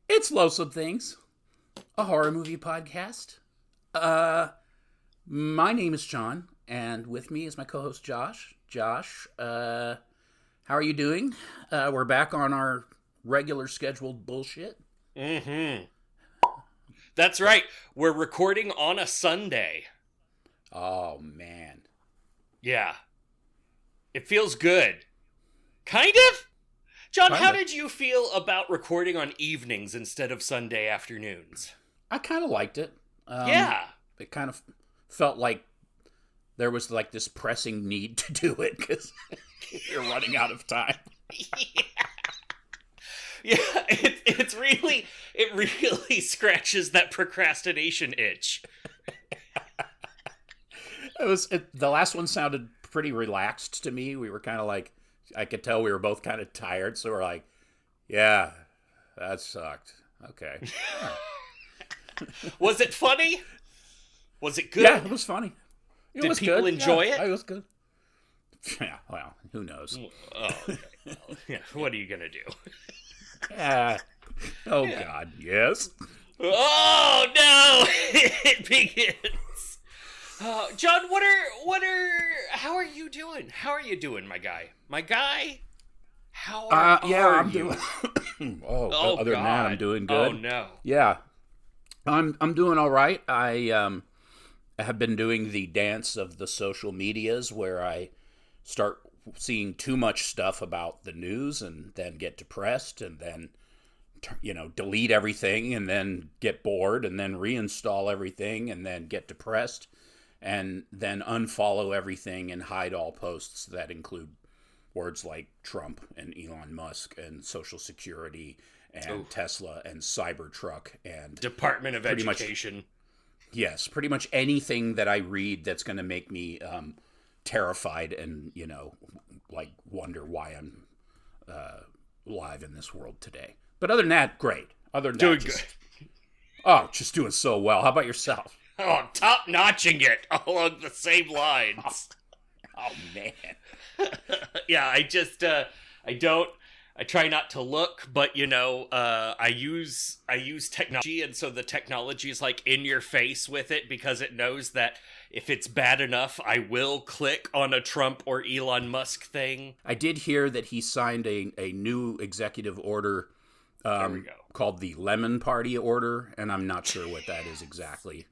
It's Loathsome Things, a horror movie podcast. My name is John, and with me is my co-host Josh. Josh, how are you doing? We're back on our regular scheduled bullshit. Mm-hmm. That's right. We're recording on a Sunday. Oh, man. Yeah. It feels good. Kind of? John, how did you feel about recording on evenings instead of Sunday afternoons? I kind of liked it. Yeah. It kind of felt like there was like this pressing need to do it because you're running out of time. Yeah, it really scratches that procrastination itch. The last one sounded pretty relaxed to me. We were kind of like, I could tell we were both kind of tired, so we're like, yeah, that sucked. Okay. Was it funny? Was it good? Yeah, it was funny. Did people enjoy it? It was good. Yeah, well, who knows? Oh, okay. Well, yeah, what are you going to do? Yeah. Oh, yeah. God, yes. Oh, no! It begins. John, how are you doing? How are you doing, my guy? My guy? How are you? I'm doing... other than that, I'm doing good. Oh, no. Yeah. I'm doing all right. I have been doing the dance of the social medias where I start seeing too much stuff about the news and then get depressed and then, delete everything and then get bored and then reinstall everything and then get depressed and then unfollow everything and hide all posts that include words like Trump and Elon Musk and Social Security and Tesla and Cybertruck and Department of Education. Yes, pretty much anything that I read that's going to make me terrified and, wonder why I'm alive in this world today. But other than that, great. Other than doing that, good. Just doing so well. How about yourself? Oh, top-notching it along the same lines. Oh man. Yeah, I try not to look, but I use technology, and so the technology is like in your face with it because it knows that if it's bad enough, I will click on a Trump or Elon Musk thing. I did hear that he signed a new executive order called the Lemon Party Order, and I'm not sure what that is exactly.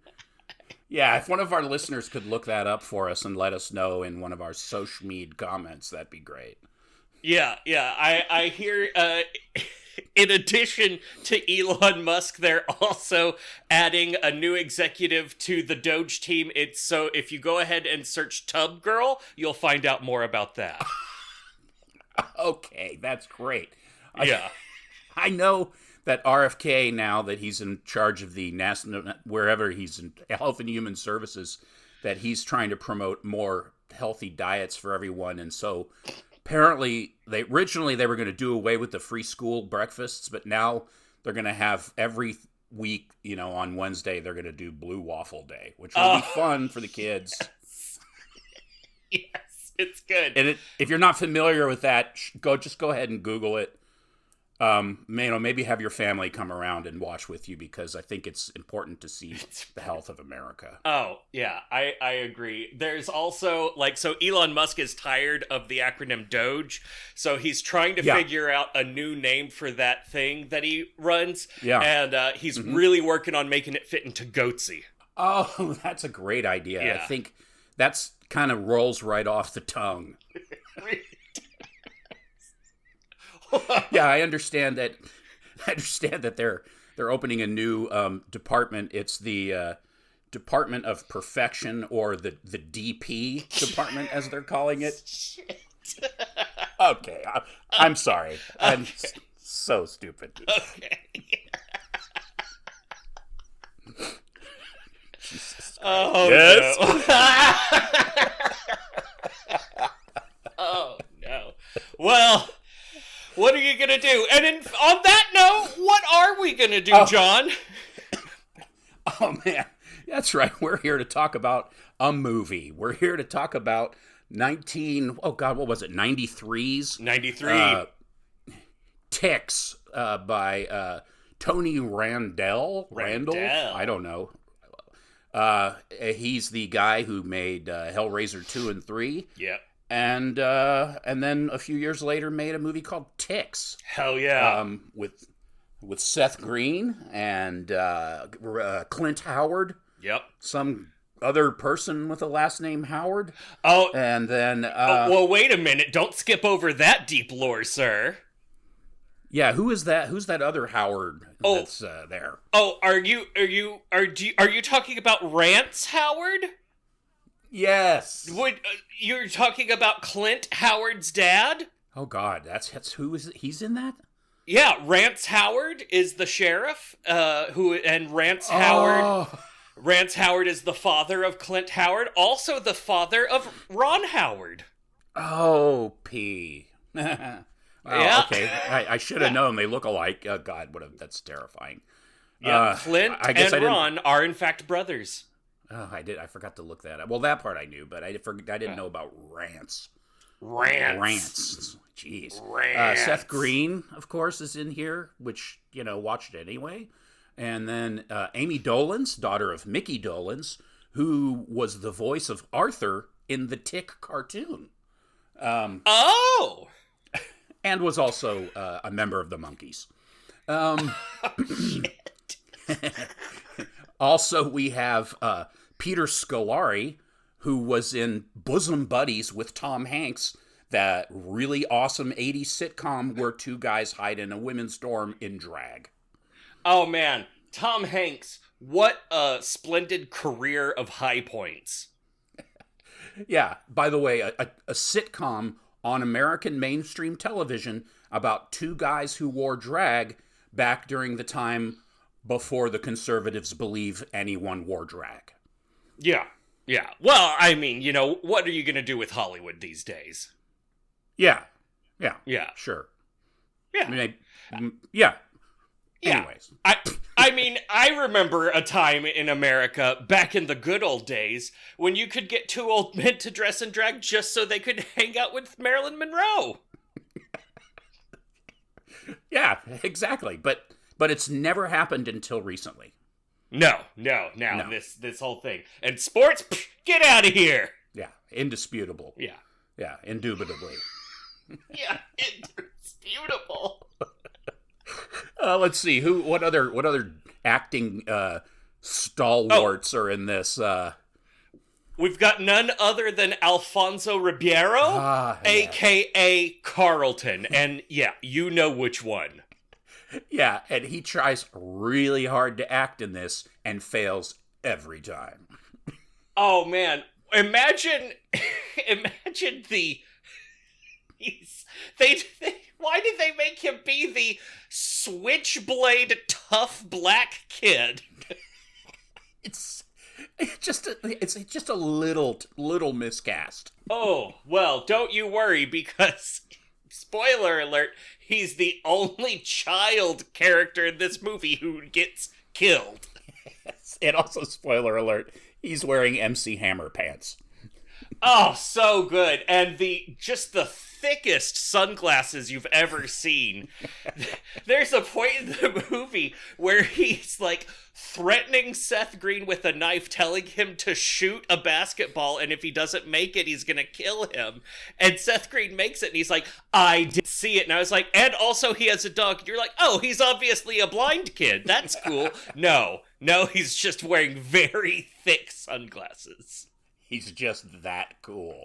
Yeah, if one of our listeners could look that up for us and let us know in one of our social media comments, that'd be great. Yeah, I hear, in addition to Elon Musk, they're also adding a new executive to the Doge team. So if you go ahead and search Tub Girl, you'll find out more about that. Okay, that's great. Yeah. I know that RFK, now that he's in charge of the national, wherever he's in Health and Human Services, that he's trying to promote more healthy diets for everyone. And so apparently originally they were going to do away with the free school breakfasts, but now they're going to have every week, on Wednesday, they're going to do Blue Waffle Day, which will be fun for the kids. Yes, it's good. And if you're not familiar with that, go ahead and Google it. Maybe have your family come around and watch with you because I think it's important to see the health of America. Oh, yeah, I agree. There's also, so Elon Musk is tired of the acronym Doge, so he's trying to figure out a new name for that thing that he runs, and he's really working on making it fit into Goatsy. Oh, that's a great idea. Yeah. I think that's kind of rolls right off the tongue. Yeah, I understand that they're opening a new department. It's the Department of Perfection, or the DP department, as they're calling it. Shit. Okay, I'm sorry. Okay. I'm so stupid. Okay. Jesus Christ. Oh, yes. No. Oh, no. Well, what are you going to do? And on that note, what are we going to do, John? Oh, man. That's right. We're here to talk about a movie. We're here to talk about 93's 93. Ticks by Tony Randel. Randel. I don't know. He's the guy who made Hellraiser 2 and 3. Yep. And then a few years later made a movie called Ticks. Hell yeah. With Seth Green and Clint Howard. Yep. Some other person with a last name Howard. Oh. And then... well, wait a minute. Don't skip over that deep lore, sir. Yeah, who is that? Who's that other Howard that's there? Oh, are you talking about Rance Howard? Yes. You're talking about Clint Howard's dad? Oh God, that's who is it? He's in that? Yeah, Rance Howard is the sheriff. Rance Howard is the father of Clint Howard, also the father of Ron Howard. Oh, P. Oh, yeah. Okay. I should have known they look alike. Oh, God, that's terrifying. Yeah, Clint and Ron are in fact brothers. Oh, I forgot to look that up. Well, that part I knew, but I didn't know about Rance. Rance. Jeez. Rance. Seth Green, of course, is in here, which, watched it anyway. And then Amy Dolenz, daughter of Mickey Dolenz, who was the voice of Arthur in the Tick cartoon. Oh! And was also a member of the Monkees. Shit. Also, we have Peter Scolari, who was in Bosom Buddies with Tom Hanks, that really awesome 80s sitcom where two guys hide in a women's dorm in drag. Oh, man. Tom Hanks, what a splendid career of high points. Yeah, by the way, a sitcom on American mainstream television about two guys who wore drag back during the time before the conservatives believe anyone wore drag. Yeah. Well, I mean, what are you going to do with Hollywood these days? Yeah. Sure. Yeah. Yeah. Anyways. I mean, I remember a time in America, back in the good old days, when you could get two old men to dress in drag just so they could hang out with Marilyn Monroe. Yeah, exactly. But it's never happened until recently. No. This whole thing. And sports, get out of here. Yeah, indisputable. Yeah, indubitably. Yeah, indisputable. Let's see what other acting stalwarts are in this. We've got none other than Alfonso Ribeiro, a.k.a. Carlton. And yeah, you know which one. Yeah, and he tries really hard to act in this and fails every time. Oh, man. Imagine the... Why did they make him be the switchblade tough black kid? It's just a little miscast. Oh, well, don't you worry, because spoiler alert, he's the only child character in this movie who gets killed. Yes. And also, spoiler alert, he's wearing MC Hammer pants. Oh, so good. And the thickest sunglasses you've ever seen. There's a point in the movie where he's like threatening Seth Green with a knife, telling him to shoot a basketball, and if he doesn't make it, he's gonna kill him. And Seth Green makes it, and he's like, I did see it. And I was like, and also he has a dog. And you're like, oh, he's obviously a blind kid. That's cool. No, he's just wearing very thick sunglasses. He's just that cool.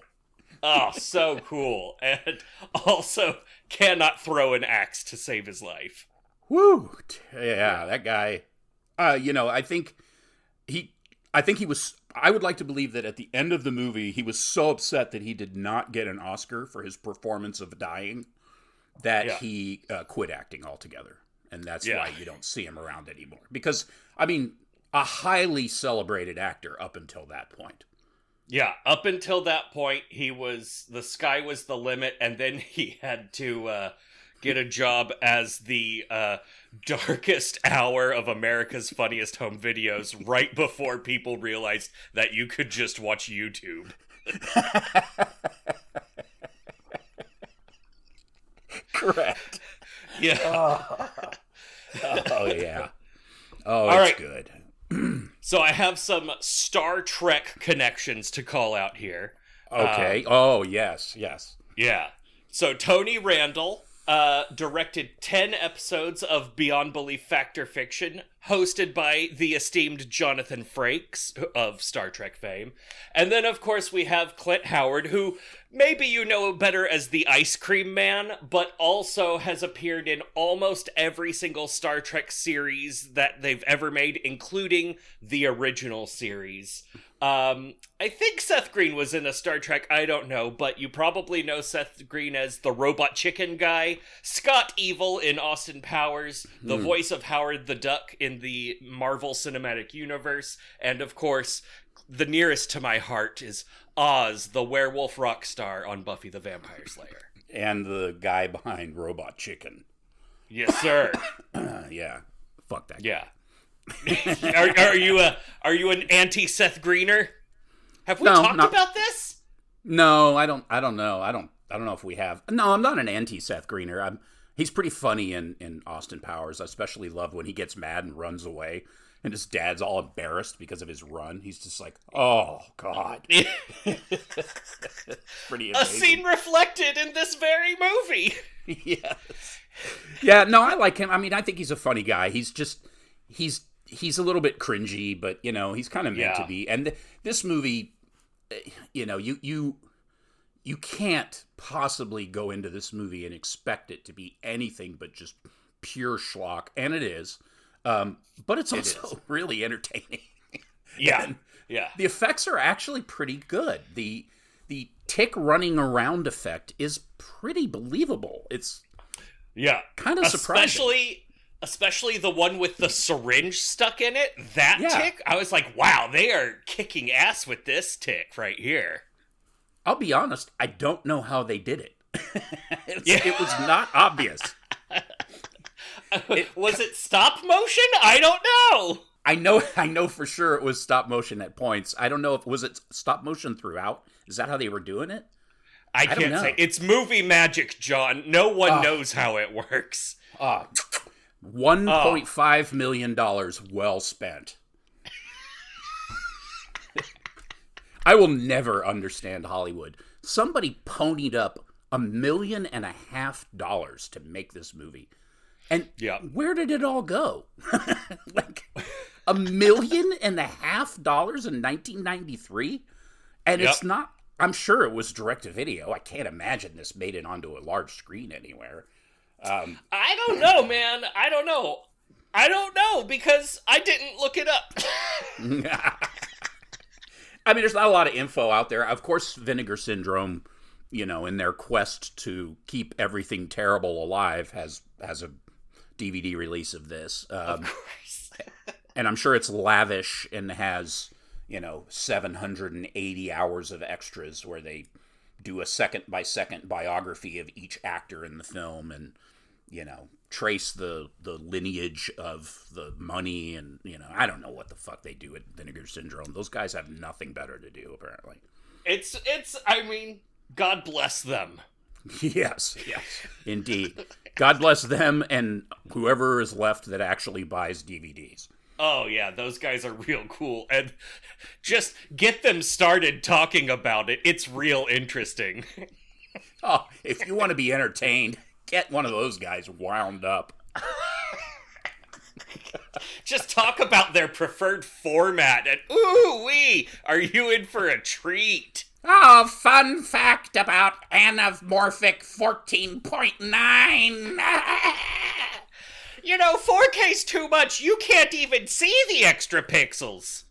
Oh, so cool. And also cannot throw an axe to save his life. Woo! Yeah, that guy. I think he was. I would like to believe that at the end of the movie, he was so upset that he did not get an Oscar for his performance of dying that he quit acting altogether. And that's why you don't see him around anymore. Because, I mean, a highly celebrated actor up until that point. Yeah, up until that point, the sky was the limit, and then he had to get a job as the darkest hour of America's Funniest Home Videos right before people realized that you could just watch YouTube. Correct. Yeah. Oh yeah. Oh, All it's right. good. So I have some Star Trek connections to call out here. Okay. Oh, yes. Yeah. So Tony Randel directed 10 episodes of Beyond Belief Factor Fiction, hosted by the esteemed Jonathan Frakes of Star Trek fame. And then, of course, we have Clint Howard, who maybe you know better as the Ice Cream Man, but also has appeared in almost every single Star Trek series that they've ever made, including the original series. I think Seth Green was in a Star Trek, I don't know, but you probably know Seth Green as the Robot Chicken guy, Scott Evil in Austin Powers, the voice of Howard the Duck in the Marvel Cinematic Universe, and of course, the nearest to my heart is Oz, the werewolf rock star on Buffy the Vampire Slayer. And the guy behind Robot Chicken. Yes, sir. Yeah. Fuck that guy. Yeah. Are you an anti-Seth Greener? Have we talked about this? No, I don't know. I don't know if we have. No, I'm not an anti-Seth Greener. He's pretty funny in Austin Powers. I especially love when he gets mad and runs away and his dad's all embarrassed because of his run. He's just like, "Oh God." Pretty amazing. A scene reflected in this very movie. Yes. Yeah, no, I like him. I mean, I think he's a funny guy. He's a little bit cringy, but he's kind of meant to be. And this movie, you can't possibly go into this movie and expect it to be anything but just pure schlock, and it is. But it's also really entertaining. Yeah, yeah. The effects are actually pretty good. The tick running around effect is pretty believable. It's kind of surprising. Especially the one with the syringe stuck in it, that tick, I was like, wow, they are kicking ass with this tick right here. I'll be honest, I don't know how they did it. It was not obvious. Was it stop motion? I don't know. I know for sure it was stop motion at points. I don't know if was it stop motion throughout? Is that how they were doing it? I can't say. It's movie magic, John. No one knows how it works. $1.5 million well spent. I will never understand Hollywood. Somebody ponied up $1.5 million to make this movie. And where did it all go? Like $1.5 million in 1993? And it's not, I'm sure it was direct to video. I can't imagine this made it onto a large screen anywhere. I don't know, man. I don't know because I didn't look it up. I mean, there's not a lot of info out there. Of course, Vinegar Syndrome, in their quest to keep everything terrible alive, has a DVD release of this. Of course. And I'm sure it's lavish and has, 780 hours of extras where they do a second-by-second biography of each actor in the film and, trace the lineage of the money and, I don't know what the fuck they do at Vinegar Syndrome. Those guys have nothing better to do, apparently. I mean, God bless them. Yes, indeed. God bless them and whoever is left that actually buys DVDs. Oh, yeah, those guys are real cool. And just get them started talking about it. It's real interesting. Oh, if you want to be entertained, get one of those guys wound up. Just talk about their preferred format and, ooh-wee, are you in for a treat? Oh, fun fact about anamorphic 14.9. 4K's too much. You can't even see the extra pixels.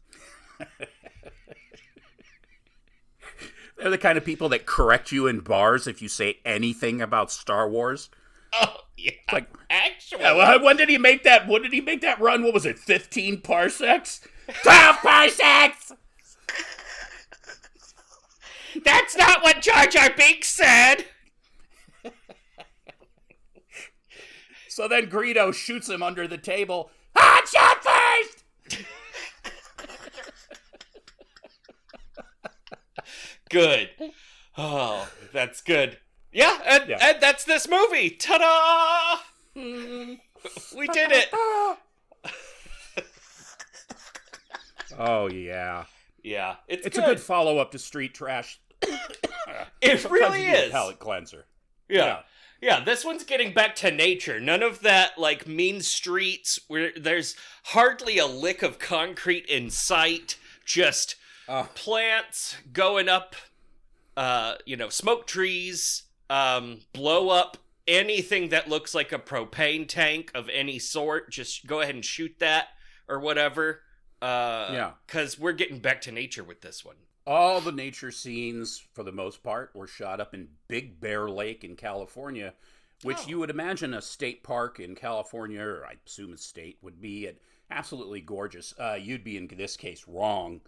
They're the kind of people that correct you in bars if you say anything about Star Wars. Oh, yeah. Like, actually. When did he make that? When did he make that run? What was it? 15 parsecs? 12 parsecs! That's not what Jar Jar Binks said. So then Greedo shoots him under the table. Hot shot first! Good. Oh, that's good. Yeah, and that's this movie. Ta-da! We did it. Oh yeah, Yeah, it's a good follow-up to Street Trash. It really is. A palate cleanser. Yeah. Yeah, this one's getting back to nature. None of that, like, mean streets where there's hardly a lick of concrete in sight. Just plants going up, smoke trees, blow up anything that looks like a propane tank of any sort. Just go ahead and shoot that or whatever. Because we're getting back to nature with this one. All the nature scenes, for the most part, were shot up in Big Bear Lake in California, which you would imagine a state park in California, or I assume a state, would be absolutely gorgeous. You'd be, in this case, wrong.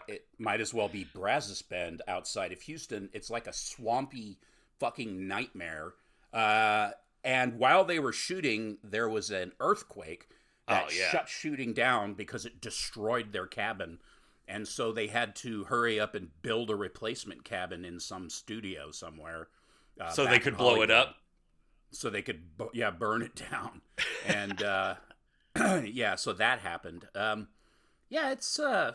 It might as well be Brazos Bend outside of Houston. It's like a swampy fucking nightmare. And while they were shooting, there was an earthquake that shut shooting down because it destroyed their cabin. And so they had to hurry up and build a replacement cabin in some studio somewhere. So they could blow it up? So they could, burn it down. And, so that happened. It's kind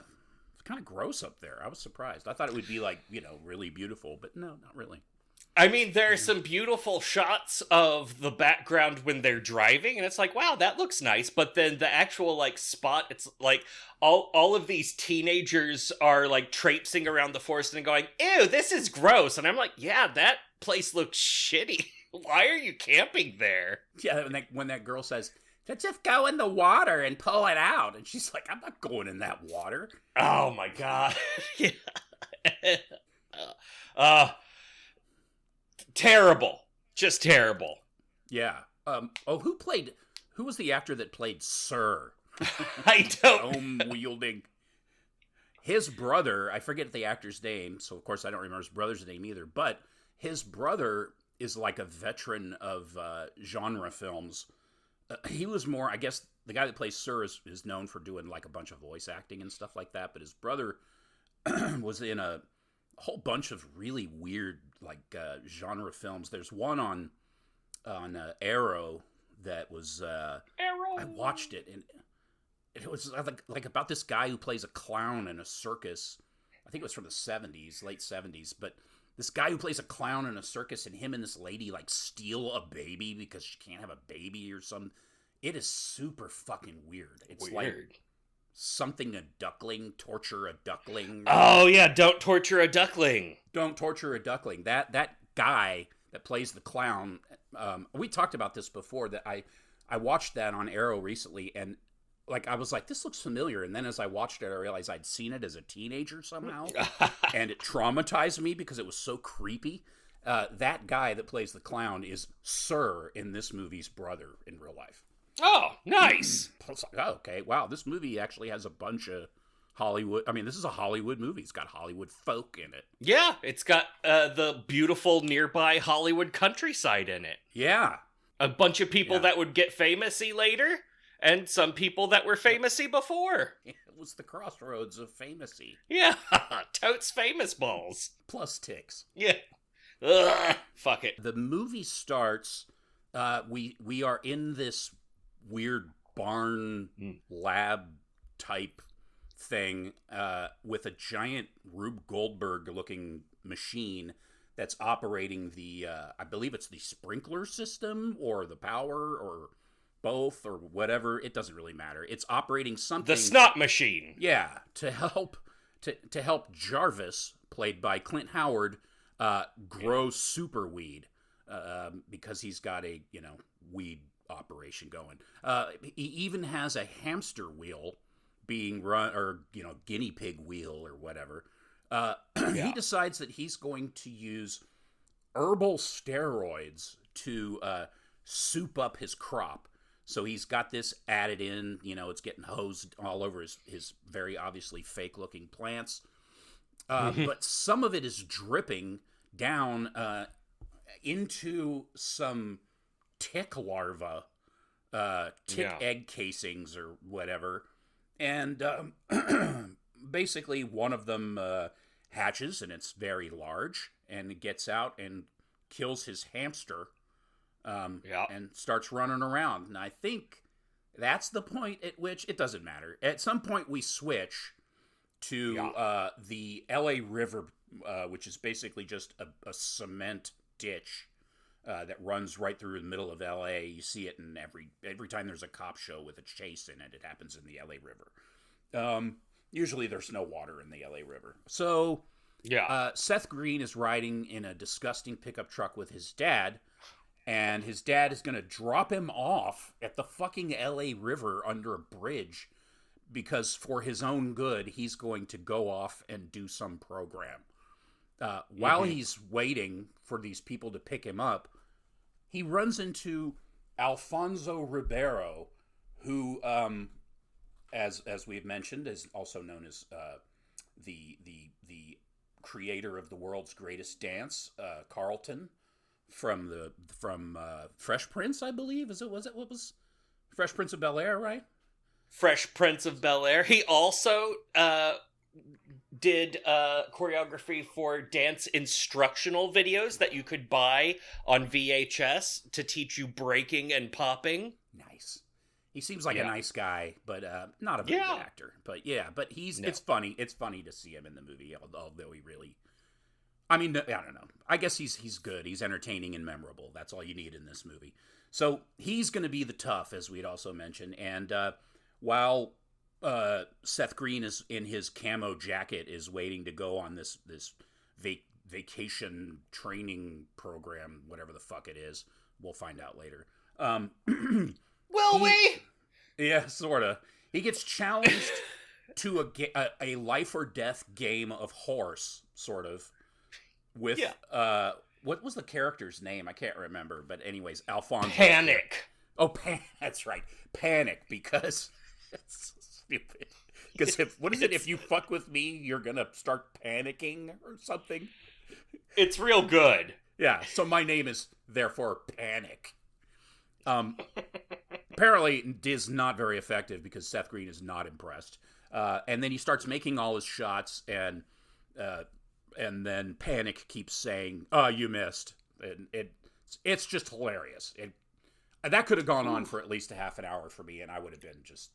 of gross up there. I was surprised. I thought it would be, like, really beautiful. But no, not really. I mean, there are some beautiful shots of the background when they're driving, and it's like, wow, that looks nice. But then the actual, like, spot, it's like all of these teenagers are, like, traipsing around the forest and going, ew, this is gross. And I'm like, yeah, that place looks shitty. Why are you camping there? Yeah, when that girl says, just go in the water and pull it out. And she's like, I'm not going in that water. Oh, my God. Yeah. Terrible. Just terrible. Yeah. Who was the actor that played Sir? I don't Home-wielding. His brother, I forget the actor's name, so of course I don't remember his brother's name either, but his brother is like a veteran of genre films. He was more, I guess, the guy that plays Sir is known for doing like a bunch of voice acting and stuff like that, but his brother was in a whole bunch of really weird genre films. There's one on Arrow that was Arrow. I watched it, and it was like about this guy who plays a clown in a circus. I think it was from the 70s, late 70s, but this guy who plays a clown in a circus, and him and this lady like steal a baby because she can't have a baby or something. It is super fucking weird. It's like something a duckling, torture a duckling. Oh yeah, don't torture a duckling. Don't torture a duckling. That guy that plays the clown, we talked about this before, that I watched that on Arrow recently, and like I was like, this looks familiar, and then as I watched it I realized I'd seen it as a teenager somehow. And it traumatized me because it was so creepy. That guy that plays the clown is Sir in this movie's brother in real life. Oh, nice. Okay, wow, this movie actually has a bunch of Hollywood. I mean, this is a Hollywood movie. It's got Hollywood folk in it. Yeah, it's got the beautiful nearby Hollywood countryside in it. Yeah. A bunch of people that would get famous-y later, and some people that were famous-y before. It was the crossroads of famous-y. Yeah, totes famous balls. Plus ticks. Yeah. Ugh, fuck it. The movie starts, we are in this weird barn lab type thing with a giant Rube Goldberg looking machine that's operating the I believe it's the sprinkler system or the power or both or whatever. It doesn't really matter. It's operating something. The snot machine. Yeah, to help Jarvis, played by Clint Howard, grow super weed because he's got a weed operation going. He even has a hamster wheel being run, or guinea pig wheel or whatever. He decides that he's going to use herbal steroids to soup up his crop. So he's got this added in, it's getting hosed all over his very obviously fake looking plants. But some of it is dripping down into some tick larva, egg casings or whatever. And basically one of them hatches, and it's very large, and it gets out and kills his hamster. and starts running around. And I think that's the point at which it doesn't matter. At some point, we switch to the LA River, which is basically just a cement ditch that runs right through the middle of LA. You see it in every time there's a cop show with a chase in it. It happens in the LA River. Usually there's no water in the LA River. So Seth Green is riding in a disgusting pickup truck with his dad, and his dad is going to drop him off at the fucking LA River under a bridge because for his own good, he's going to go off and do some program. While he's waiting for these people to pick him up, he runs into Alfonso Ribeiro, who, as we've mentioned, is also known as the creator of the world's greatest dance, Carlton, from Fresh Prince, I believe. What was Fresh Prince of Bel-Air, right? Fresh Prince of Bel-Air. He also did choreography for dance instructional videos that you could buy on VHS to teach you breaking and popping. Nice. He seems like a nice guy, but not a very good actor. But it's funny. It's funny to see him in the movie, although he really... I mean, I don't know. I guess he's good. He's entertaining and memorable. That's all you need in this movie. So he's going to be the tough, as we'd also mentioned. And while Seth Green is in his camo jacket, is waiting to go on this vacation training program, whatever the fuck it is. We'll find out later. Will we? Yeah, sort of. He gets challenged to a life or death game of horse, sort of. With what was the character's name? I can't remember. But anyways, Alfonso. Panic. Oh, that's right. Panic, because it's stupid. Because if you fuck with me, you're gonna start panicking or something. It's real good. Yeah. So my name is therefore Panic. Apparently it is not very effective because Seth Green is not impressed. And then he starts making all his shots, and then Panic keeps saying, "Oh, you missed." And it's just hilarious. That could have gone on for at least a half an hour for me, and I would have been just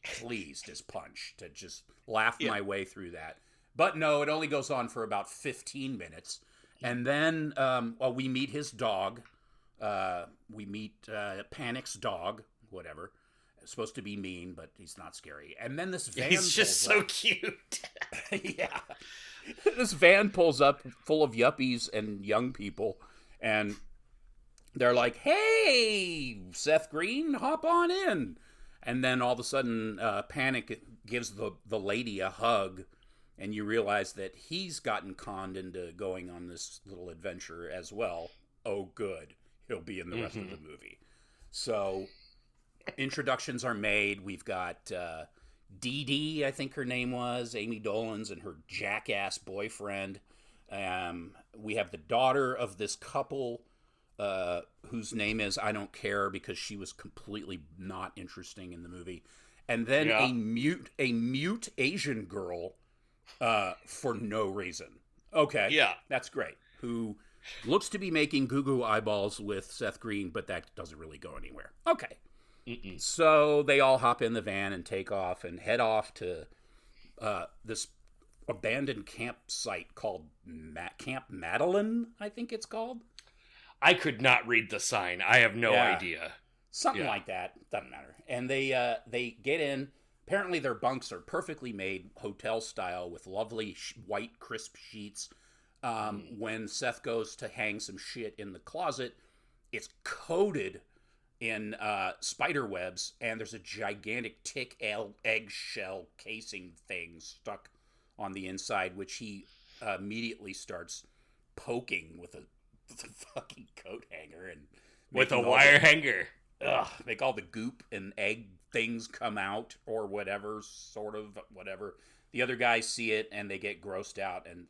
pleased as punch to just laugh my way through that. But no, it only goes on for about 15 minutes. And then we meet his dog. We meet Panic's dog, whatever. It's supposed to be mean, but he's not scary. And then this van He's just so cute. Yeah. This van pulls up full of yuppies and young people, and they're like, "Hey, Seth Green, hop on in." And then all of a sudden, Panic gives the lady a hug, and you realize that he's gotten conned into going on this little adventure as well. Oh, good. He'll be in the rest of the movie. So, introductions are made. We've got Dee Dee, I think her name was, Amy Dolan's, and her jackass boyfriend. We have the daughter of this couple, whose name is I don't care because she was completely not interesting in the movie. And then a mute Asian girl for no reason. Okay. Yeah. That's great. Who looks to be making goo-goo eyeballs with Seth Green, but that doesn't really go anywhere. Okay. So they all hop in the van and take off and head off to this abandoned campsite called Camp Madeline, I think it's called. I could not read the sign. I have no idea. Something like that. Doesn't matter. And they get in. Apparently their bunks are perfectly made, hotel style, with lovely white crisp sheets. When Seth goes to hang some shit in the closet, it's coated in spider webs, and there's a gigantic tick eggshell casing thing stuck on the inside, which he immediately starts poking with a fucking coat hanger and with a wire hanger. Make all the goop and egg things come out, or whatever, sort of whatever. The other guys see it and they get grossed out and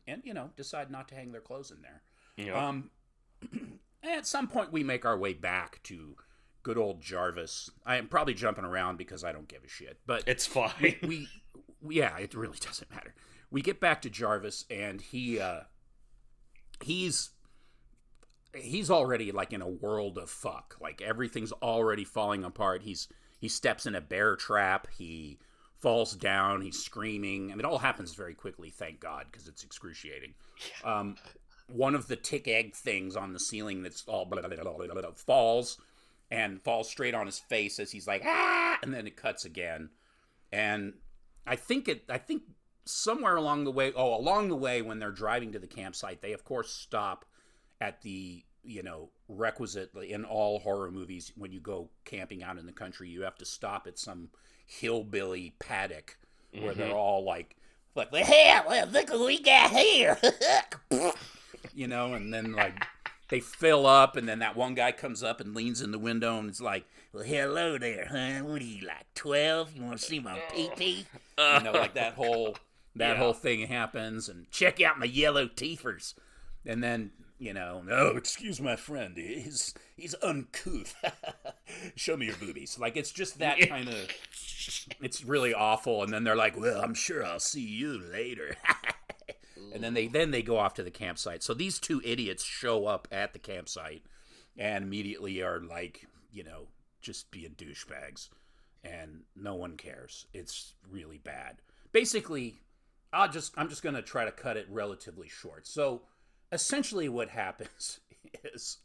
decide not to hang their clothes in there. At some point we make our way back to good old Jarvis. I am probably jumping around because I don't give a shit, but it's fine. We it really doesn't matter. We get back to Jarvis, and he's he's already like in a world of fuck. Like everything's already falling apart. He steps in a bear trap. He falls down. He's screaming. I mean, it all happens very quickly, thank God, because it's excruciating. One of the tick egg things on the ceiling that's all blah, blah, blah, blah, blah, blah, falls straight on his face as he's like, ah, and then it cuts again. And I think somewhere along the way when they're driving to the campsite, they of course stop at the, requisite, in all horror movies, when you go camping out in the country, you have to stop at some hillbilly paddock where they're all like, hey, look what we got here. And then like they fill up, and then that one guy comes up and leans in the window and is like, well, hello there, huh? What are you, like 12? You want to see my pee-pee? Like that whole thing happens, and check out my yellow teethers. And then, no, excuse my friend, he's uncouth. Show me your boobies. Like, it's just that kind of, it's really awful. And then they're like, well, I'm sure I'll see you later. And then they go off to the campsite. So these two idiots show up at the campsite and immediately are like, just being douchebags, and no one cares. It's really bad. Basically, I'm just going to try to cut it relatively short. So essentially what happens is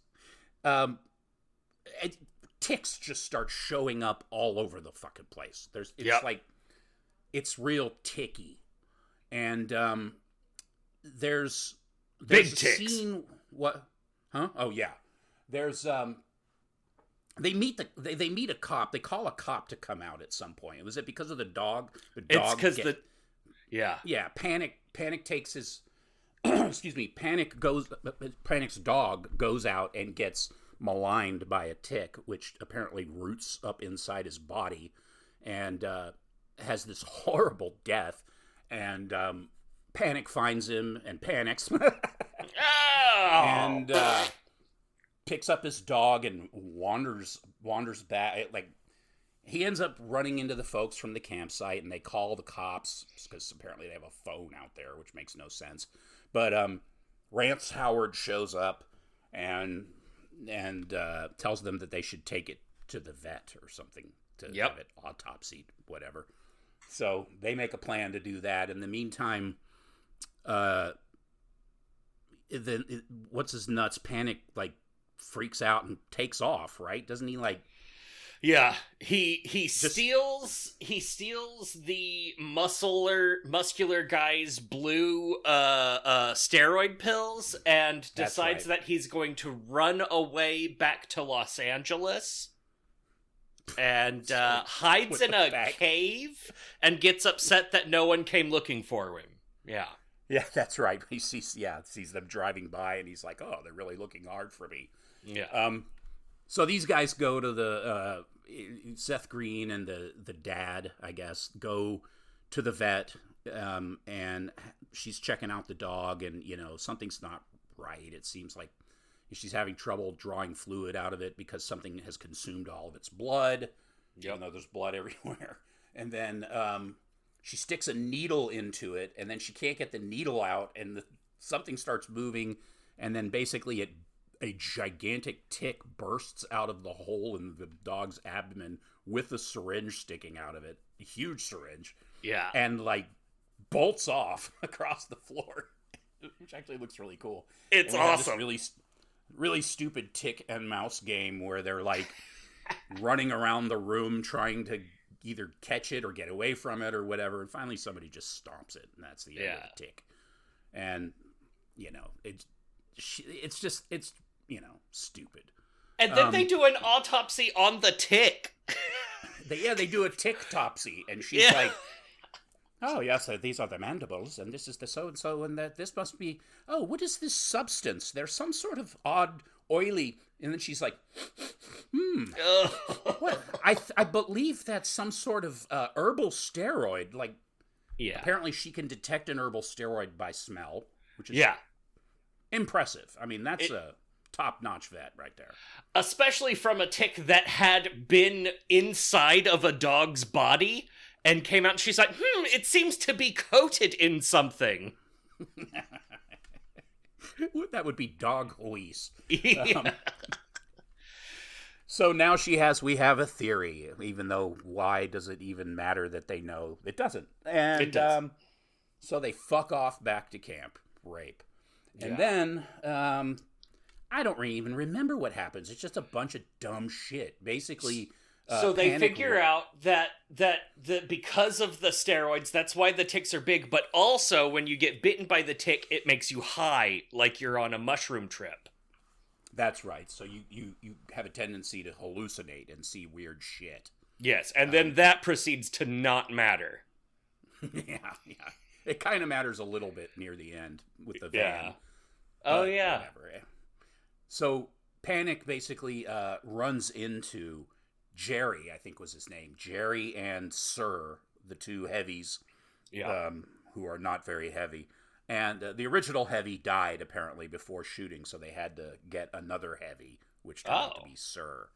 ticks just start showing up all over the fucking place. It's real ticky. And there's big a ticks. Scene, what? Huh? Oh yeah. There's they meet a cop. They call a cop to come out at some point. Was it because of the dog? It's because Panic takes his excuse me. Panic's dog goes out and gets maligned by a tick, which apparently roots up inside his body and has this horrible death. And Panic finds him and panics. And picks up his dog and wanders back. Like, he ends up running into the folks from the campsite, and they call the cops because apparently they have a phone out there, which makes no sense. But Rance Howard shows up and tells them that they should take it to the vet or something to have it autopsied, whatever. So they make a plan to do that. In the meantime, what's his nuts? Panic like freaks out and takes off. Right? Doesn't he like? Yeah, he steals the muscular guy's blue steroid pills and decides that he's going to run away back to Los Angeles. And hides in a cave and gets upset that no one came looking for him. Yeah. Yeah, that's right. He sees them driving by, and he's like, "Oh, they're really looking hard for me." Yeah. So these guys go to the Seth Green and the dad, I guess, go to the vet, and she's checking out the dog, and something's not right. It seems like she's having trouble drawing fluid out of it because something has consumed all of its blood. Even though there's blood everywhere. And then she sticks a needle into it, and then she can't get the needle out, and something starts moving, and then basically a gigantic tick bursts out of the hole in the dog's abdomen with a syringe sticking out of it. A huge syringe. Yeah. And like bolts off across the floor, which actually looks really cool. It's awesome. Really stupid tick and mouse game where they're like running around the room trying to either catch it or get away from it or whatever, and finally somebody just stomps it, and that's the end of the tick. And it's just stupid. And then they do an autopsy on the tick. They do a tick-topsy, and she's like, "Oh yes, these are the mandibles, and this is the so-and-so, and that this must be, oh, what is this substance? There's some sort of odd, oily," and then she's like, what? I believe that's some sort of herbal steroid. Like, apparently she can detect an herbal steroid by smell, which is impressive. I mean, that's a top-notch vet right there. Especially from a tick that had been inside of a dog's body and came out, and she's like, it seems to be coated in something. That would be Dog Luis. Yeah. So now we have a theory, even though why does it even matter that they know? It doesn't. And It does. So they fuck off back to camp, rape. And Yeah. then, I don't even remember what happens. It's just a bunch of dumb shit. Basically, So they Panic figure out that because of the steroids, that's why the ticks are big, but also when you get bitten by the tick, it makes you high, like you're on a mushroom trip. That's right. So you have a tendency to hallucinate and see weird shit. Yes, and then that proceeds to not matter. Yeah. It kind of matters a little bit near the end with the van. Yeah. Oh, yeah. Whatever. So Panic basically runs into Jerry, I think was his name. Jerry and Sir, the two heavies, who are not very heavy. And the original heavy died, apparently, before shooting, so they had to get another heavy, which turned out to be Sir.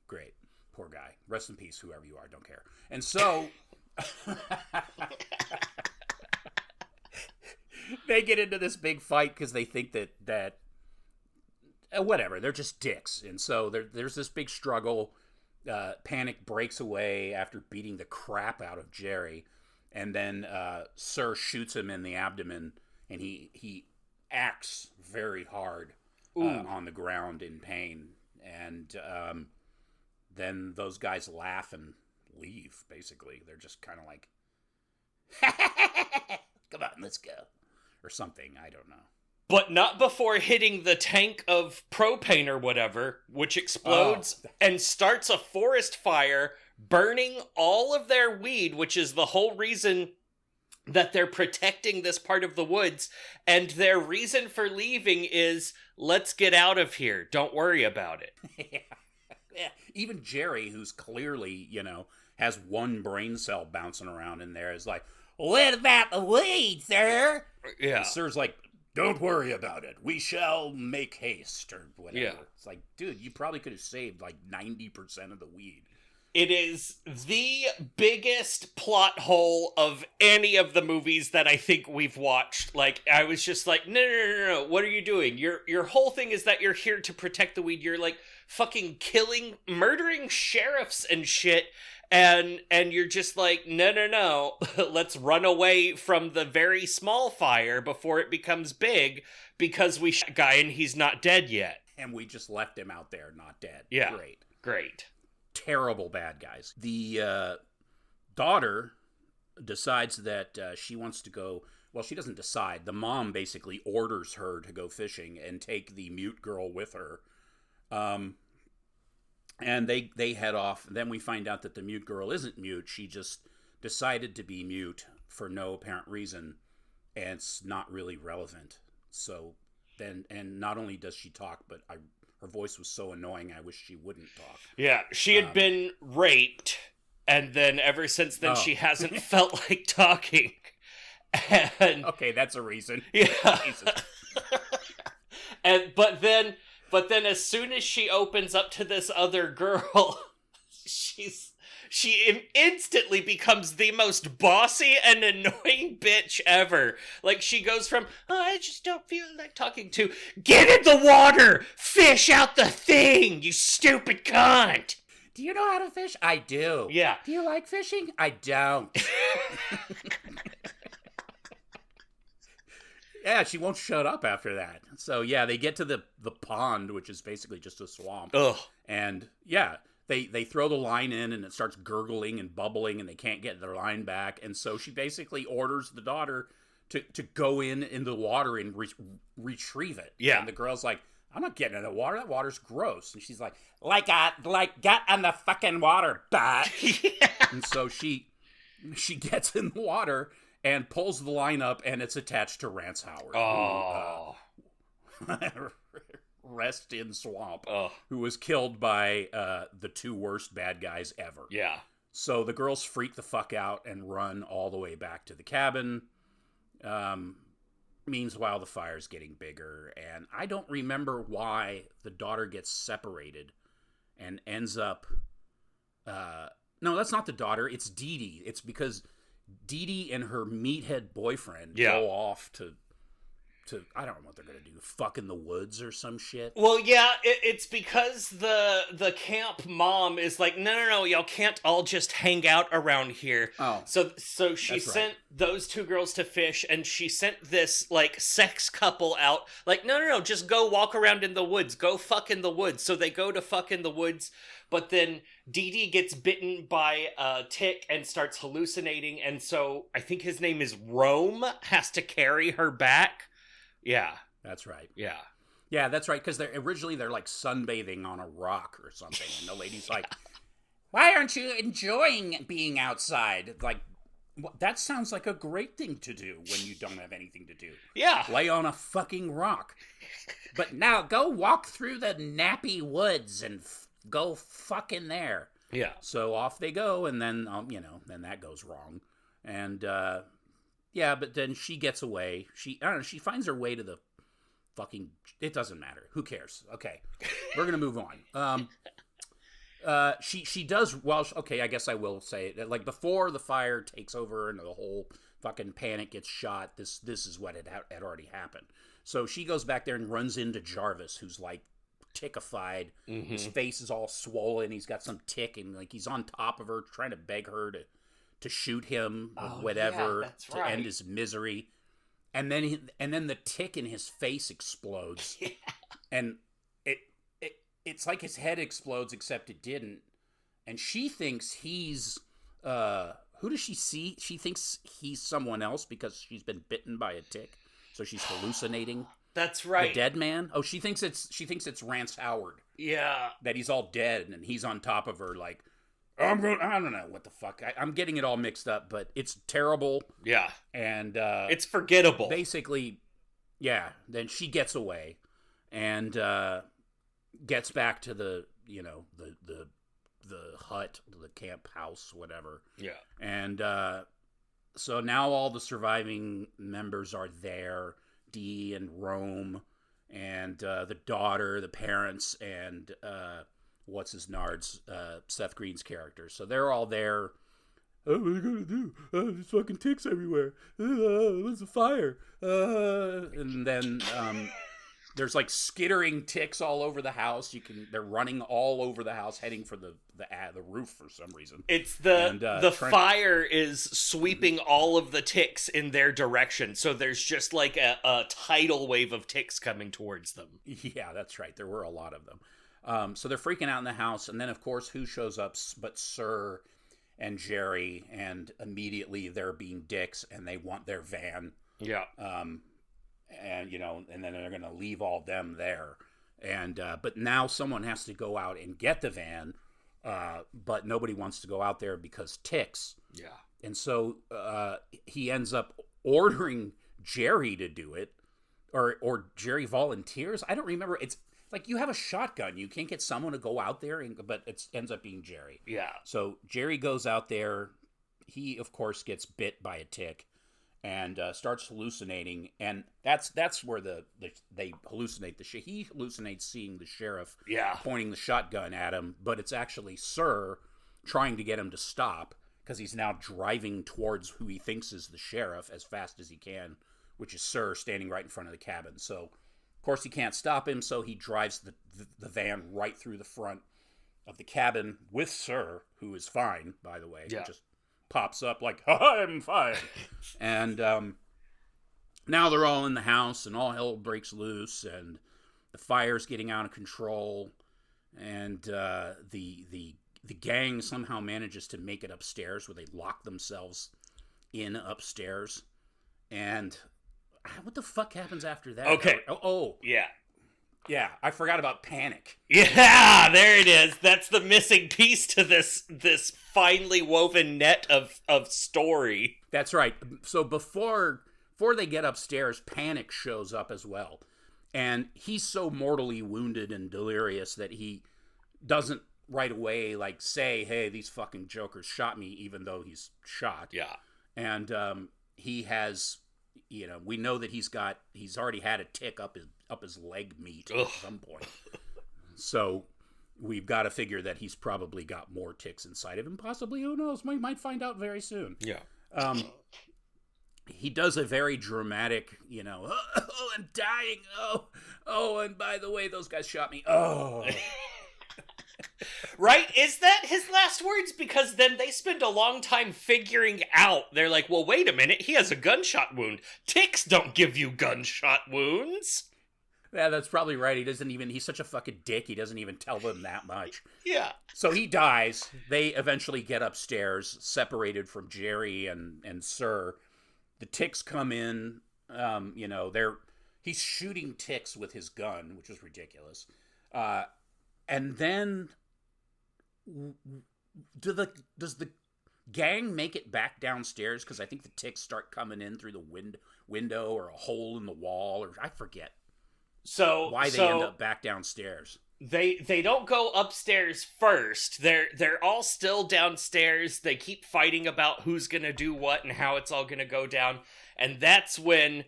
Great. Poor guy. Rest in peace, whoever you are. Don't care. And so... they get into this big fight because they think that whatever, they're just dicks. And so there's this big struggle. Panic breaks away after beating the crap out of Jerry. And then Sir shoots him in the abdomen, and he acts very hard on the ground in pain. And then those guys laugh and leave, basically. They're just kind of like, come on, let's go. Or something, I don't know. But not before hitting the tank of propane or whatever, which explodes and starts a forest fire, burning all of their weed, which is the whole reason that they're protecting this part of the woods. And their reason for leaving is, let's get out of here. Don't worry about it. Yeah. Even Jerry, who's clearly, has one brain cell bouncing around in there, is like, what about the weed, sir? Yeah. And Sir's like, don't worry about it. We shall make haste, or whatever. Yeah. It's like, dude, you probably could have saved like 90% of the weed. It is the biggest plot hole of any of the movies that I think we've watched. Like, I was just like, no. What are you doing? Your whole thing is that you're here to protect the weed. You're like fucking murdering sheriffs and shit. And you're just like, no. Let's run away from the very small fire before it becomes big because we shot a guy and he's not dead yet. And we just left him out there, not dead. Yeah. Great. Terrible bad guys. The daughter decides that she wants to go. Well, she doesn't decide. The mom basically orders her to go fishing and take the mute girl with her. And they head off. Then we find out that the mute girl isn't mute. She just decided to be mute for no apparent reason. And it's not really relevant. So then, and not only does she talk, but her voice was so annoying, I wish she wouldn't talk. Yeah, she had been raped, and then ever since then she hasn't felt like talking. And okay, that's a reason. Yeah. But then as soon as she opens up to this other girl, she instantly becomes the most bossy and annoying bitch ever. Like, she goes from, I just don't feel like talking, to, get in the water! Fish out the thing, you stupid cunt! Do you know how to fish? I do. Yeah. Do you like fishing? I don't. Yeah, she won't shut up after that. So, yeah, they get to the pond, which is basically just a swamp. Ugh. And, yeah, they throw the line in, and it starts gurgling and bubbling, and they can't get their line back. And so she basically orders the daughter to go in the water and retrieve it. Yeah. And the girl's like, I'm not getting in the water. That water's gross. And she's like get in the fucking water, bat. Yeah. And so she gets in the water and pulls the line up, and it's attached to Rance Howard. Oh. Rest in swamp. Oh. Who was killed by the two worst bad guys ever. Yeah. So the girls freak the fuck out and run all the way back to the cabin. Meanwhile, the fire's getting bigger, and I don't remember why the daughter gets separated and ends up... no, that's not the daughter. It's Dee Dee. It's because Dee Dee and her meathead boyfriend go off to I don't know what they're gonna do. Fuck in the woods or some shit. Well, yeah, it's because the camp mom is like, no, y'all can't all just hang out around here. Oh, so she sent those two girls to fish, and she sent this like sex couple out. Like, no, just go walk around in the woods. Go fuck in the woods. So they go to fuck in the woods, but then Dee Dee gets bitten by a tick and starts hallucinating, and so I think his name is Rome has to carry her back. Yeah. That's right. Yeah. Yeah, that's right, because they're like sunbathing on a rock or something, and the lady's like, why aren't you enjoying being outside? Like, that sounds like a great thing to do when you don't have anything to do. Yeah. Lay on a fucking rock. But now go walk through the nappy woods and go fuck in there. Yeah. So off they go, and then, then that goes wrong. And, yeah, but then she gets away. I don't know, she finds her way to the fucking... It doesn't matter. Who cares? Okay. We're going to move on. She does... Well, okay, I guess I will say it. Like, before the fire takes over and the whole fucking panic gets shot, this is what had already happened. So she goes back there and runs into Jarvis, who's, like, tickified. Mm-hmm. His face is all swollen. He's got some tick, and, like, he's on top of her trying to beg her to shoot him or whatever to end his misery. And then the tick in his face explodes. Yeah. And it's like his head explodes, except it didn't. And she thinks he's who does she see? She thinks he's someone else because she's been bitten by a tick. So she's hallucinating. That's right. The dead man? Oh, she thinks it's Rance Howard. Yeah. That he's all dead and he's on top of her like, I don't know what the fuck. I'm getting it all mixed up, but it's terrible. Yeah. And it's forgettable. Basically, yeah. Then she gets away and gets back to the hut, the camp house, whatever. Yeah. And so now all the surviving members are there. Dee and Rome and the daughter, the parents, and what's his nards, Seth Green's character. So they're all there. Oh, what are we gonna do? There's fucking ticks everywhere. What's the fire? And then there's like skittering ticks all over the house. They're running all over the house, heading for the roof for some reason. It's the fire is sweeping all of the ticks in their direction. So there's just like a tidal wave of ticks coming towards them. Yeah, that's right. There were a lot of them. So they're freaking out in the house, and then of course who shows up but Sir and Jerry, and immediately they're being dicks and they want their van. Yeah. And and then they're gonna leave all them there, and but now someone has to go out and get the van, but nobody wants to go out there because ticks. Yeah. And so he ends up ordering Jerry to do it, or Jerry volunteers. I don't remember. It's like you have a shotgun. You can't get someone to go out there, but it ends up being Jerry. Yeah. So Jerry goes out there. He, of course, gets bit by a tick and starts hallucinating. And that's where they hallucinate. He hallucinates seeing the sheriff pointing the shotgun at him, but it's actually Sir trying to get him to stop because he's now driving towards who he thinks is the sheriff as fast as he can, which is Sir standing right in front of the cabin. So... Of course, he can't stop him, so he drives the van right through the front of the cabin with Sir, who is fine, by the way. Yeah. Just pops up like, I'm fine. And now they're all in the house, and all hell breaks loose, and the fire's getting out of control, and the gang somehow manages to make it upstairs, where they lock themselves in upstairs, and... What the fuck happens after that? Okay. Oh. Yeah. Yeah, I forgot about panic. Yeah, there it is. That's the missing piece to this finely woven net of story. That's right. So before they get upstairs, Panic shows up as well. And he's so mortally wounded and delirious that he doesn't right away say, hey, these fucking jokers shot me, even though he's shot. Yeah. And he has... we know that he's already had a tick up his leg meat at some point. So we've got to figure that he's probably got more ticks inside of him. Possibly, who knows? We might find out very soon. Yeah. he does a very dramatic, oh, I'm dying. Oh, and by the way, those guys shot me. Oh. Right? Is that his last words? Because then they spend a long time figuring out. They're like, well, wait a minute. He has a gunshot wound. Ticks don't give you gunshot wounds. Yeah, that's probably right. He's such a fucking dick. He doesn't even tell them that much. Yeah. So he dies. They eventually get upstairs, separated from Jerry and Sir. The ticks come in. He's shooting ticks with his gun, which is ridiculous. And then, does the gang make it back downstairs? Because I think the ticks start coming in through the window or a hole in the wall, or I forget. Why they end up back downstairs. They don't go upstairs first. They're all still downstairs. They keep fighting about who's gonna do what and how it's all gonna go down. And that's when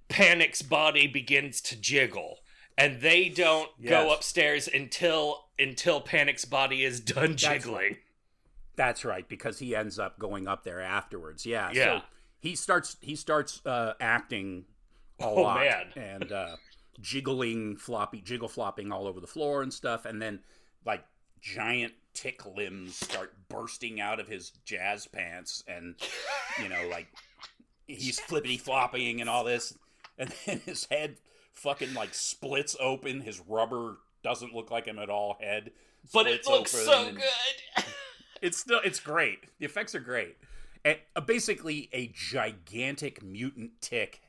Panic's body begins to jiggle. And they don't go upstairs until Panic's body is done jiggling. That's right, because he ends up going up there afterwards. Yeah. Yeah. So he starts acting a lot. Man. And jiggle flopping all over the floor and stuff, and then like giant tick limbs start bursting out of his jazz pants, and like he's flippity flopping and all this, and then his head fucking like splits open. His rubber doesn't look like him at all head, but it looks so good. It's great. The effects are great. And basically a gigantic mutant tick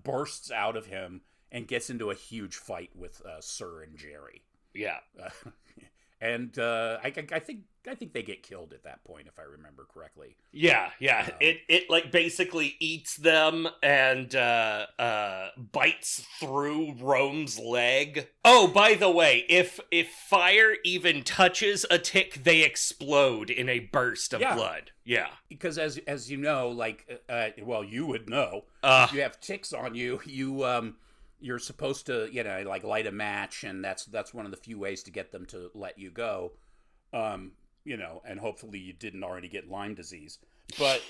bursts out of him and gets into a huge fight with Sir and Jerry. Yeah. And I think they get killed at that point, if I remember correctly. Yeah. It like basically eats them and bites through Rome's leg. Oh, by the way, if fire even touches a tick, they explode in a burst of blood. Yeah. Because as you know, like, you would know, if you have ticks on you, you're supposed to, like light a match, and that's one of the few ways to get them to let you go. And hopefully you didn't already get Lyme disease. But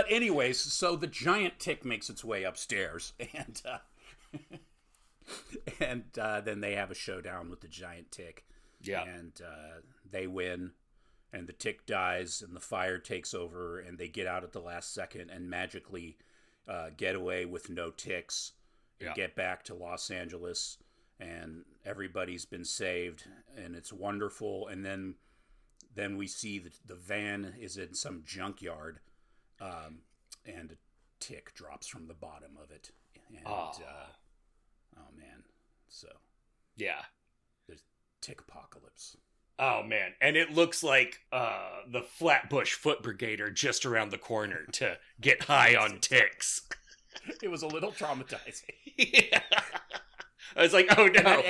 anyways, so the giant tick makes its way upstairs, and then they have a showdown with the giant tick. Yeah. And they win, and the tick dies, and the fire takes over, and they get out at the last second and magically get away with no ticks and get back to Los Angeles, and everybody's been saved, and it's wonderful. And then we see the van is in some junkyard, and a tick drops from the bottom of it, and oh man, so yeah, there's tick apocalypse. Oh man, and it looks like the Flatbush Foot Brigade are just around the corner to get high on ticks. It was a little traumatizing. Yeah. I was like, oh no.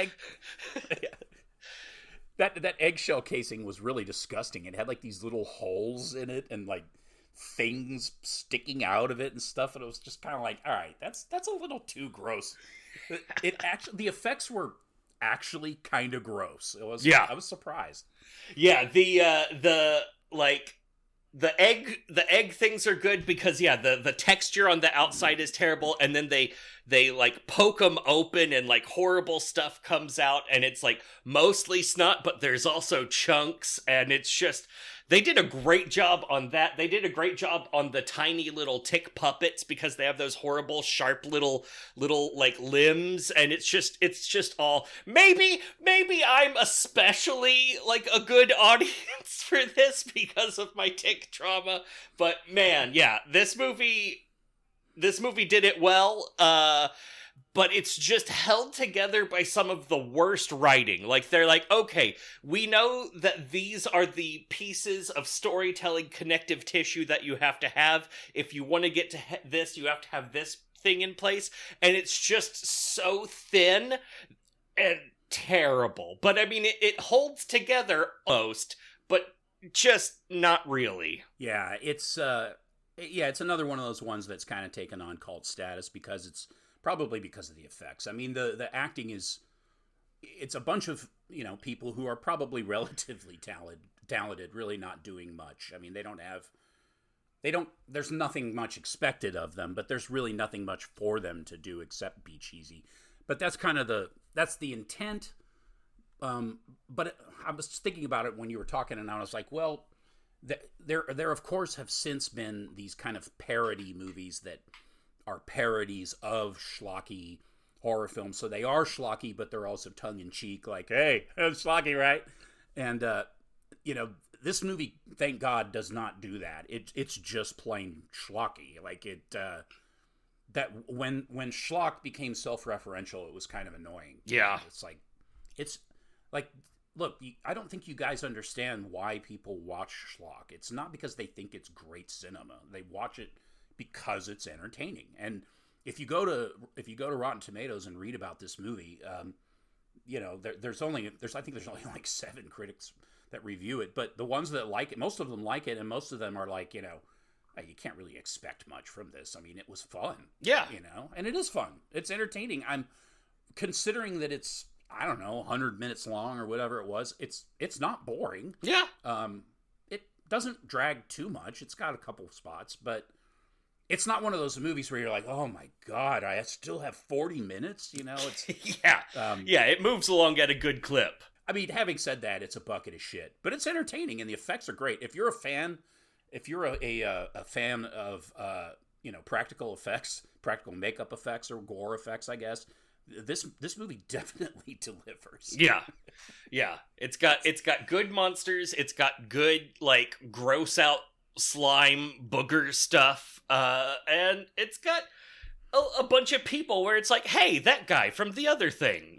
That eggshell casing was really disgusting. It had like these little holes in it and like things sticking out of it and stuff, and it was just kind of like, all right, that's a little too gross. The effects were actually kind of gross. It was. Yeah, I was surprised. Yeah, the egg things are good because the texture on the outside is terrible, and then they like poke them open and like horrible stuff comes out, and it's like mostly snot, but there's also chunks, and it's just. They did a great job on that. They did a great job on the tiny little tick puppets because they have those horrible, sharp little like limbs, and it's just all. Maybe I'm especially like a good audience for this because of my tick trauma. But man, yeah, this movie did it well. But it's just held together by some of the worst writing. Like, they're like, okay, we know that these are the pieces of storytelling connective tissue that you have to have. If you want to get to this, you have to have this thing in place. And it's just so thin and terrible. But, I mean, it holds together almost, but just not really. Yeah, it's another one of those ones that's kind of taken on cult status because it's probably because of the effects. I mean, the acting it's a bunch of, people who are probably relatively talented, really not doing much. I mean, they don't have there's nothing much expected of them, but there's really nothing much for them to do except be cheesy. But that's kind of that's the intent. But I was thinking about it when you were talking, and I was like, well, there of course have since been these kind of parody movies that are parodies of schlocky horror films. So they are schlocky, but they're also tongue-in-cheek, like, hey, it's schlocky, right? And, this movie, thank God, does not do that. It's just plain schlocky. Like, that when schlock became self-referential, it was kind of annoying. Yeah. It's like, look, I don't think you guys understand why people watch schlock. It's not because they think it's great cinema. They watch it because it's entertaining. And if you go to Rotten Tomatoes and read about this movie, there's only like 7 critics that review it, but the ones that like it, most of them like it, and most of them are like, you can't really expect much from this. I mean, it was fun. Yeah. And it is fun. It's entertaining. I'm considering that it's, I don't know, 100 minutes long or whatever it was. It's not boring. Yeah. It doesn't drag too much. It's got a couple of spots, but it's not one of those movies where you're like, oh my God, I still have 40 minutes. It's yeah. It moves along at a good clip. I mean, having said that, it's a bucket of shit, but it's entertaining and the effects are great. If you're a fan of practical effects, practical makeup effects, or gore effects, I guess, this movie definitely delivers. Yeah. It's got good monsters. It's got good, like, gross out slime booger stuff. And it's got a bunch of people where it's like, hey, that guy from the other thing,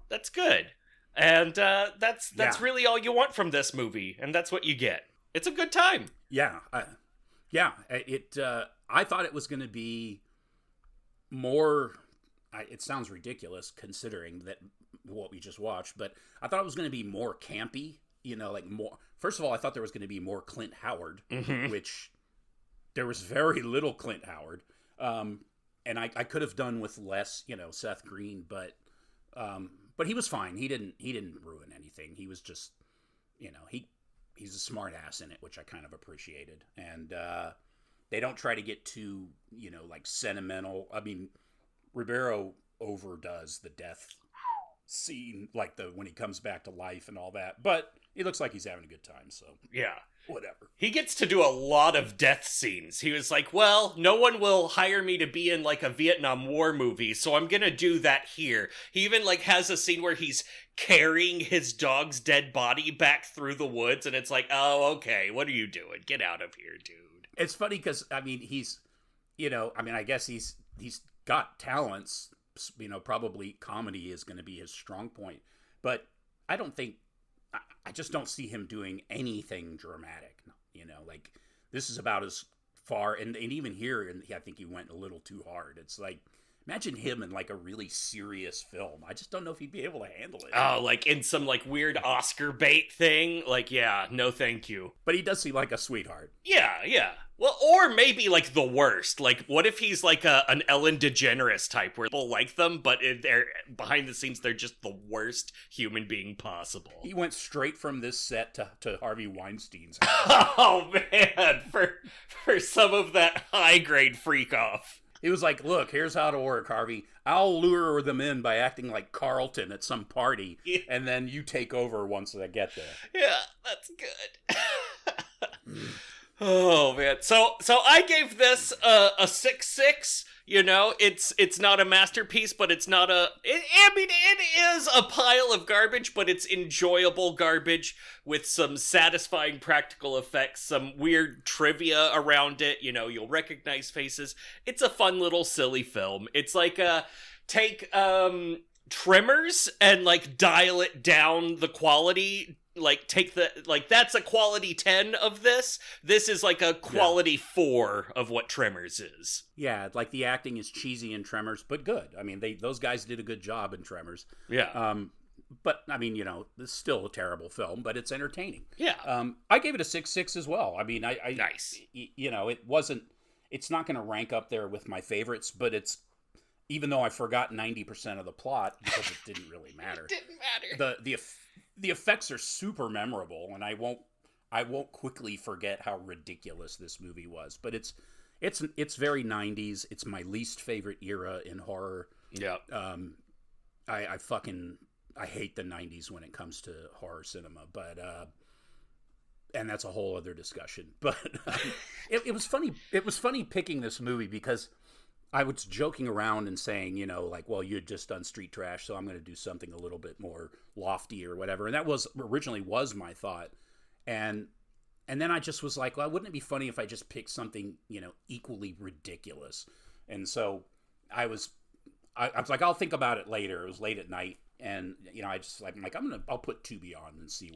that's good. And that's really all you want from this movie, and that's what you get. It's a good time. Yeah. I thought it was going to be more. It sounds ridiculous considering that what we just watched, but I thought it was going to be more campy. Like more. First of all, I thought there was going to be more Clint Howard, which there was very little Clint Howard, and I could have done with less. Seth Green, but he was fine. He didn't ruin anything. He was just, he's a smart ass in it, which I kind of appreciated. And they don't try to get too, like sentimental. I mean, Ribeiro overdoes the death scene, like when he comes back to life and all that. But he looks like he's having a good time, so yeah. Whatever. He gets to do a lot of death scenes. He was like, well, no one will hire me to be in, like, a Vietnam War movie, so I'm gonna do that here. He even, like, has a scene where he's carrying his dog's dead body back through the woods, and it's like, oh, okay, what are you doing? Get out of here, dude. It's funny because, I mean, I guess he's got talents. Probably comedy is going to be his strong point, but I just don't see him doing anything dramatic. Like, this is about as far, and even here, and I think he went a little too hard. It's like, imagine him in, like, a really serious film. I just don't know if he'd be able to handle it. Oh, like in some, like, weird Oscar bait thing? Like, yeah, no thank you. But he does seem like a sweetheart. Yeah. Well, or maybe, like, the worst. Like, what if he's, like, an Ellen DeGeneres type, where people like them, but they're behind the scenes, they're just the worst human being possible. He went straight from this set to Harvey Weinstein's house. Oh, man, for some of that high-grade freak-off. He was like, look, here's how to work, Harvey. I'll lure them in by acting like Carlton at some party, and then you take over once they get there. Yeah, that's good. Oh, man. So I gave this a 6.6. It's not a masterpiece, but it's not it is a pile of garbage, but it's enjoyable garbage with some satisfying practical effects, some weird trivia around it. You'll recognize faces. It's a fun little silly film. It's like take Tremors and, like, dial it down the quality. Like, that's a quality 10 of this. This is like a quality 4 of what Tremors is. Yeah, like, the acting is cheesy in Tremors, but good. I mean, those guys did a good job in Tremors. Yeah. But, I mean, it's still a terrible film, but it's entertaining. Yeah. I gave it a 6.6 as well. I mean, nice. It's not going to rank up there with my favorites, but even though I forgot 90% of the plot, because it didn't really matter. It didn't matter. The effects are super memorable, and I I won't quickly forget how ridiculous this movie was. But it's very 90s. It's my least favorite era in horror. Yeah. I hate the 90s when it comes to horror cinema, but and that's a whole other discussion. But it was funny. It was funny picking this movie because I was joking around and saying, you know, like, well, you had just done Street Trash, so I'm going to do something a little bit more lofty or whatever. And that was originally was my thought. And then I just was like, well, wouldn't it be funny if I just picked something, you know, equally ridiculous? And so I was like, I'll think about it later. It was late at night. And, you know, I'll put Tubi on and see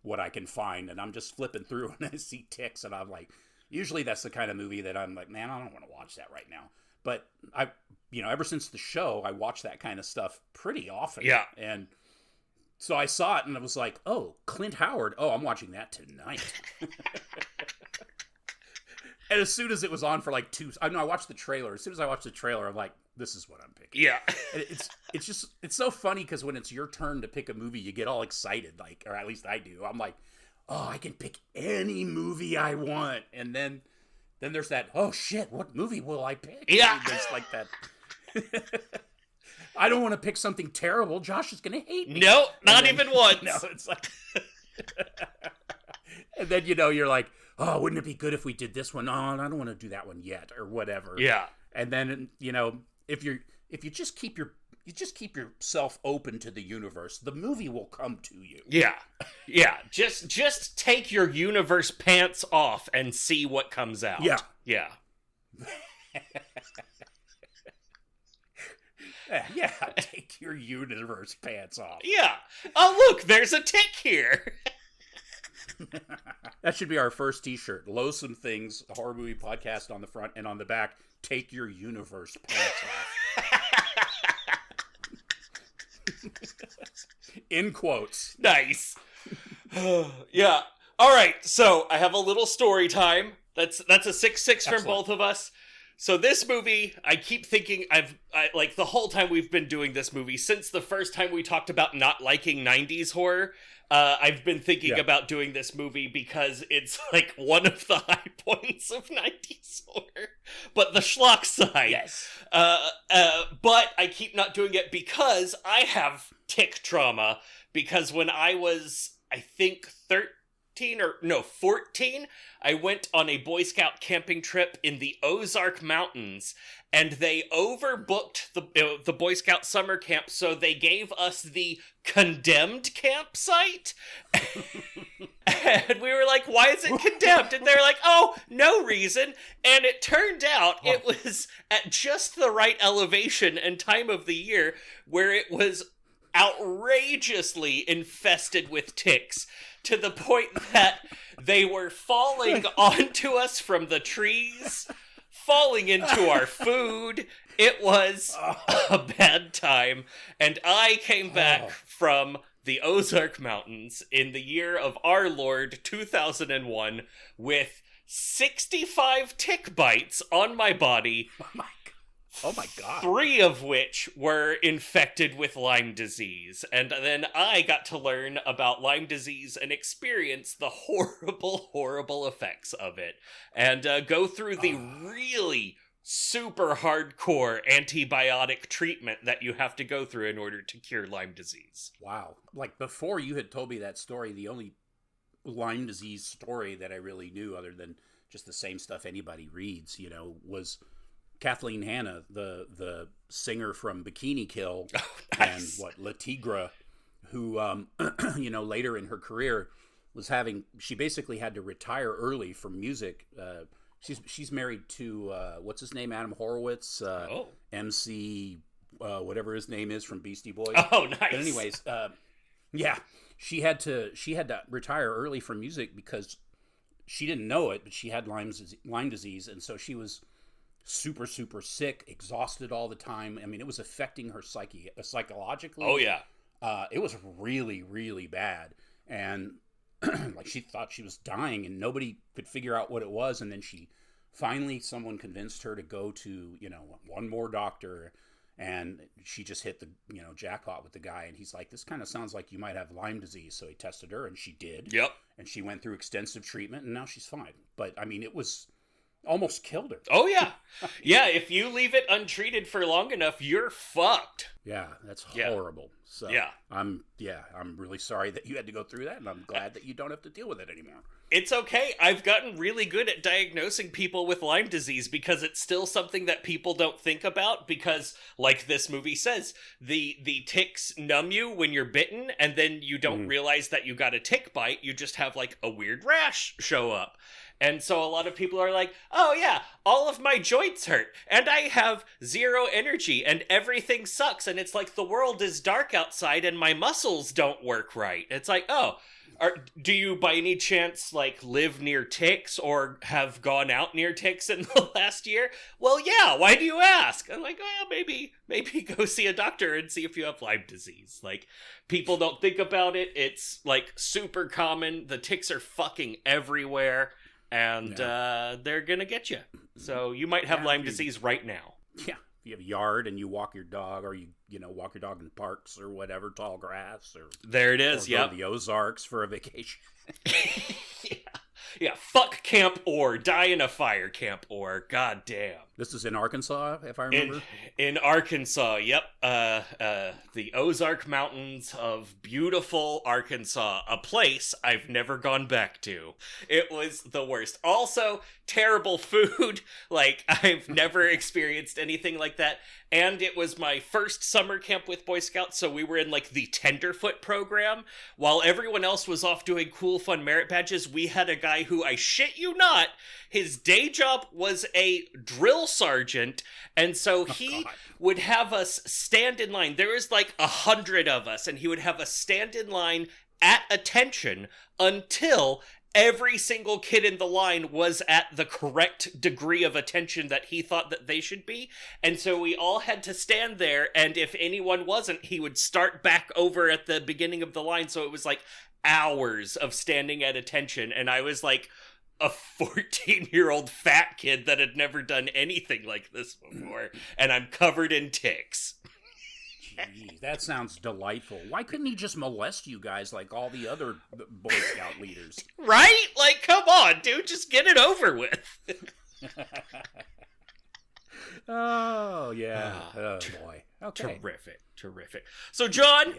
what I can find. And I'm just flipping through and I see Ticks, and I'm like, usually that's the kind of movie that I'm like, man, I don't want to watch that right now. But ever since the show, I watch that kind of stuff pretty often. Yeah. And so I saw it and I was like, oh, Clint Howard. Oh, I'm watching that tonight. And as soon as it was on for like I watched the trailer. As soon as I watched the trailer, I'm like, this is what I'm picking. Yeah. And it's so funny because when it's your turn to pick a movie, you get all excited, like, or at least I do. I'm like, oh, I can pick any movie I want. And then there's that, oh shit, what movie will I pick? Yeah. It's like that. I don't want to pick something terrible. Josh is going to hate me. No, not even once. No, it's like... And then, you know, you're like, oh, wouldn't it be good if we did this one? Oh, I don't want to do that one yet, or whatever. Yeah. And then, you know, if you just keep yourself open to the universe, the movie will come to you. Yeah. Yeah. Just take your universe pants off and see what comes out. Yeah. Yeah. Yeah, take your universe pants off. Yeah. Oh, look, there's a tick here. That should be our first t-shirt. Loathsome Things, a horror movie podcast on the front, and on the back, take your universe pants off. In quotes. Nice. Yeah. All right, so I have a little story time. That's a 6-6 from both of us. So this movie, I keep thinking, like the whole time we've been doing this movie, since the first time we talked about not liking 90s horror, I've been thinking about doing this movie because it's like one of the high points of 90s horror, but the schlock side. Yes. But I keep not doing it because I have tick trauma, because when I was, I think, 14, I went on a Boy Scout camping trip in the Ozark Mountains, and they overbooked the Boy Scout summer camp, so they gave us the condemned campsite. And we were like, why is it condemned? And they're like, oh, no reason. And it turned out it was at just the right elevation and time of the year where it was outrageously infested with ticks, to the point that they were falling onto us from the trees, falling into our food. It was a bad time. And I came back from the Ozark Mountains in the year of our Lord 2001 with 65 tick bites on my body. Oh my God. 3 of which were infected with Lyme disease. And then I got to learn about Lyme disease and experience the horrible, horrible effects of it. And go through the really super hardcore antibiotic treatment that you have to go through in order to cure Lyme disease. Wow. Like, before you had told me that story, the only Lyme disease story that I really knew, other than just the same stuff anybody reads, you know, was Kathleen Hanna, the singer from Bikini Kill, nice. And La Tigra, who, you know, later in her career she basically had to retire early from music. She's married to, what's his name? Adam Horowitz, MC, whatever his name is from Beastie Boys. Oh, nice. But anyways, yeah, she had to retire early from music because she didn't know it, but she had Lyme disease, and so she was super, super sick, exhausted all the time. I mean, it was affecting her psychologically. Oh, yeah. It was really, really bad. And like, she thought she was dying and nobody could figure out what it was. And then someone convinced her to go to, you know, one more doctor. and she just hit the jackpot with the guy, and he's like, this kind of sounds like you might have Lyme disease. So he tested her, and she did. Yep. And she went through extensive treatment, and now she's fine. But I mean, it was almost killed her. Oh yeah. Yeah, if you leave it untreated for long enough, you're fucked. Yeah, that's horrible. So yeah, I'm really sorry that you had to go through that, and I'm glad that you don't have to deal with it anymore. It's okay. I've gotten really good at diagnosing people with Lyme disease because it's still something that people don't think about, because, like this movie says, the ticks numb you when you're bitten, and then you don't realize that you got a tick bite. You just have like a weird rash show up. And so a lot of people are like, oh yeah, all of my joints hurt, and I have zero energy, and everything sucks, and it's like the world is dark outside, and my muscles don't work right. It's like, oh, do you by any chance like live near ticks or have gone out near ticks in the last year? Well, yeah, why do you ask? I'm like, well, maybe go see a doctor and see if you have Lyme disease. Like, people don't think about it. It's like super common. The ticks are fucking everywhere. And they're gonna get you. So you might have Lyme disease right now. Yeah, if you have a yard and you walk your dog, or you walk your dog in parks or whatever, tall grass, or there it is. Yeah, the Ozarks for a vacation. Yeah. Fuck Camp Orr. Die in a fire, Camp Orr. God damn. This is in Arkansas, if I remember. In Arkansas, yep. The Ozark Mountains of beautiful Arkansas, a place I've never gone back to. It was the worst. Also, terrible food. Like, I've never experienced anything like that. And it was my first summer camp with Boy Scouts, so we were in, like, the Tenderfoot program. While everyone else was off doing cool, fun merit badges, we had a guy who, I shit you not, his day job was a drill sergeant, and so he would have us stand in line. There was like 100 of us, and he would have us stand in line at attention until every single kid in the line was at the correct degree of attention that he thought that they should be. And so we all had to stand there, and if anyone wasn't, he would start back over at the beginning of the line. So it was like hours of standing at attention, and I was like a 14-year-old fat kid that had never done anything like this before, and I'm covered in ticks. Jeez, that sounds delightful. Why couldn't he just molest you guys like all the other Boy Scout leaders? Right? Like, come on, dude, just get it over with. Oh, yeah. Oh, boy. Okay. Terrific. So, John,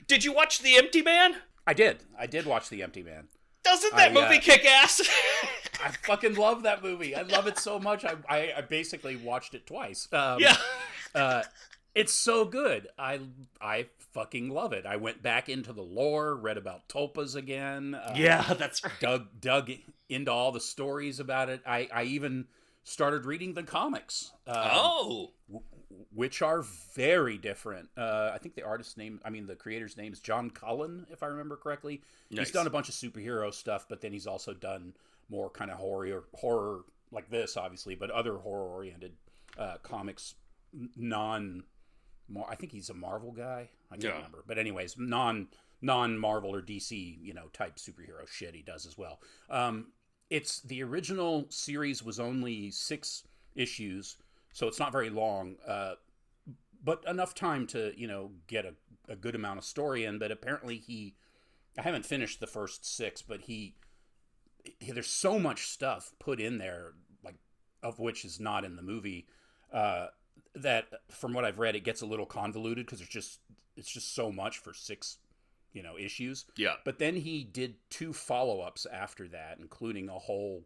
did you watch The Empty Man? I did watch The Empty Man. Doesn't that movie kick ass? I fucking love that movie. I love it so much. I basically watched it twice. It's so good. I fucking love it. I went back into the lore, read about tulpas again. Yeah, that's right. Dug into all the stories about it. I even started reading the comics. Which are very different. I think the creator's name is John Cullen, if I remember correctly. Nice. He's done a bunch of superhero stuff, but then he's also done more kind of horror like this, obviously, but other horror-oriented comics. I think he's a Marvel guy. I can't remember, but anyways, non-Marvel or DC, type superhero shit he does as well. It's the original series was only 6 issues. So it's not very long, but enough time to, get a good amount of story in. But apparently I haven't finished the first 6, but there's so much stuff put in there, like, of which is not in the movie, that from what I've read, it gets a little convoluted because it's just so much for 6, issues. Yeah. But then he did 2 follow-ups after that, including a whole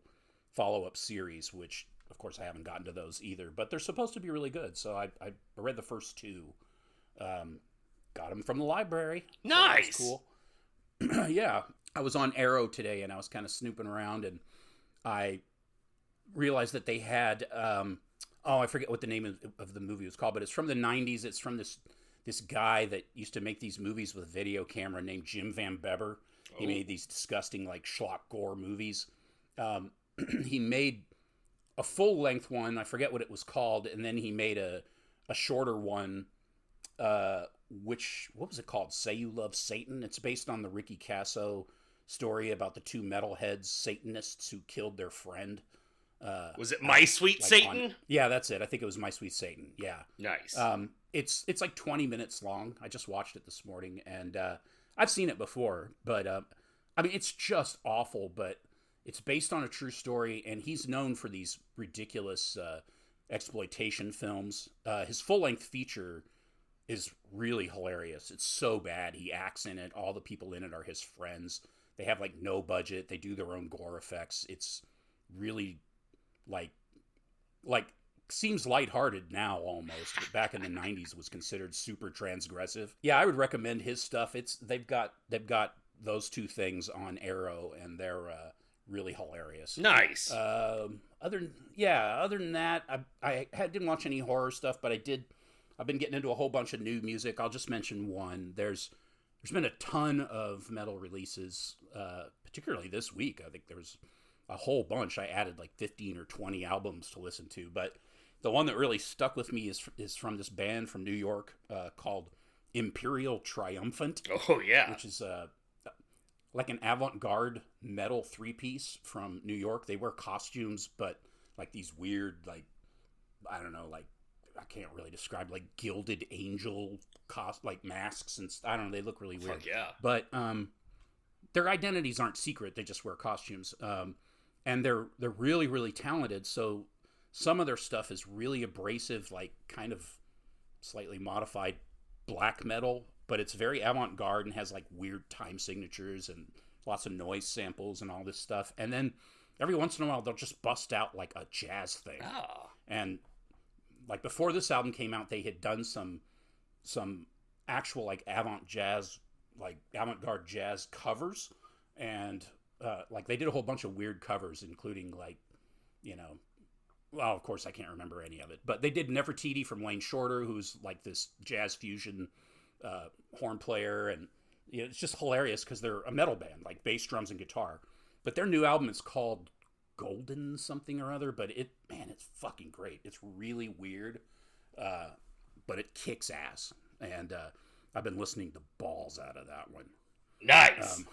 follow-up series, which, of course, I haven't gotten to those either, but they're supposed to be really good. So I read the first 2, got them from the library. Nice. So cool. Yeah. I was on Arrow today and I was kind of snooping around and I realized that they had, I forget what the name of the movie was called, but it's from the 90s. It's from this guy that used to make these movies with a video camera named Jim Van Beber. He made these disgusting, like, schlock gore movies. He made a full-length one, I forget what it was called, and then he made a shorter one, what was it called? Say You Love Satan? It's based on the Ricky Casso story about the 2 metalheads, Satanists, who killed their friend. Was it My Sweet like Satan? Yeah, that's it. I think it was My Sweet Satan. Yeah. Nice. It's like 20 minutes long. I just watched it this morning, and I've seen it before, but I mean, it's just awful, but it's based on a true story, and he's known for these ridiculous exploitation films. His full-length feature is really hilarious. It's so bad. He acts in it. All the people in it are his friends. They have like no budget. They do their own gore effects. It's really like seems lighthearted now almost, but back in the 90s was considered super transgressive. Yeah, I would recommend his stuff. They've got those two things on Arrow, and they're really hilarious. Nice. Other than that, I didn't watch any horror stuff, but I've been getting into a whole bunch of new music. I'll just mention one. There's been a ton of metal releases, particularly this week. I think there's a whole bunch. I added like 15 or 20 albums to listen to, but the one that really stuck with me is from this band from New York called Imperial Triumphant. Oh yeah, which is like an avant-garde metal 3-piece from New York. They wear costumes, but like these weird, like, I don't know, like, I can't really describe, like gilded angel like masks, and I don't know, they look really weird. Fuck yeah. But their identities aren't secret. They just wear costumes. And they're really, really talented. So some of their stuff is really abrasive, like kind of slightly modified black metal, but it's very avant-garde and has like weird time signatures and lots of noise samples and all this stuff. And then every once in a while they'll just bust out like a jazz thing. Oh. And like before this album came out, they had done some actual like avant-garde jazz covers, and like they did a whole bunch of weird covers, including like, you know, well, of course I can't remember any of it, but they did Nefertiti from Wayne Shorter, who's like this jazz fusion horn player, and you know, it's just hilarious because they're a metal band, like bass, drums, and guitar. But their new album is called Golden something or other, but it's fucking great. It's really weird, but it kicks ass, and I've been listening the balls out of that one. Nice.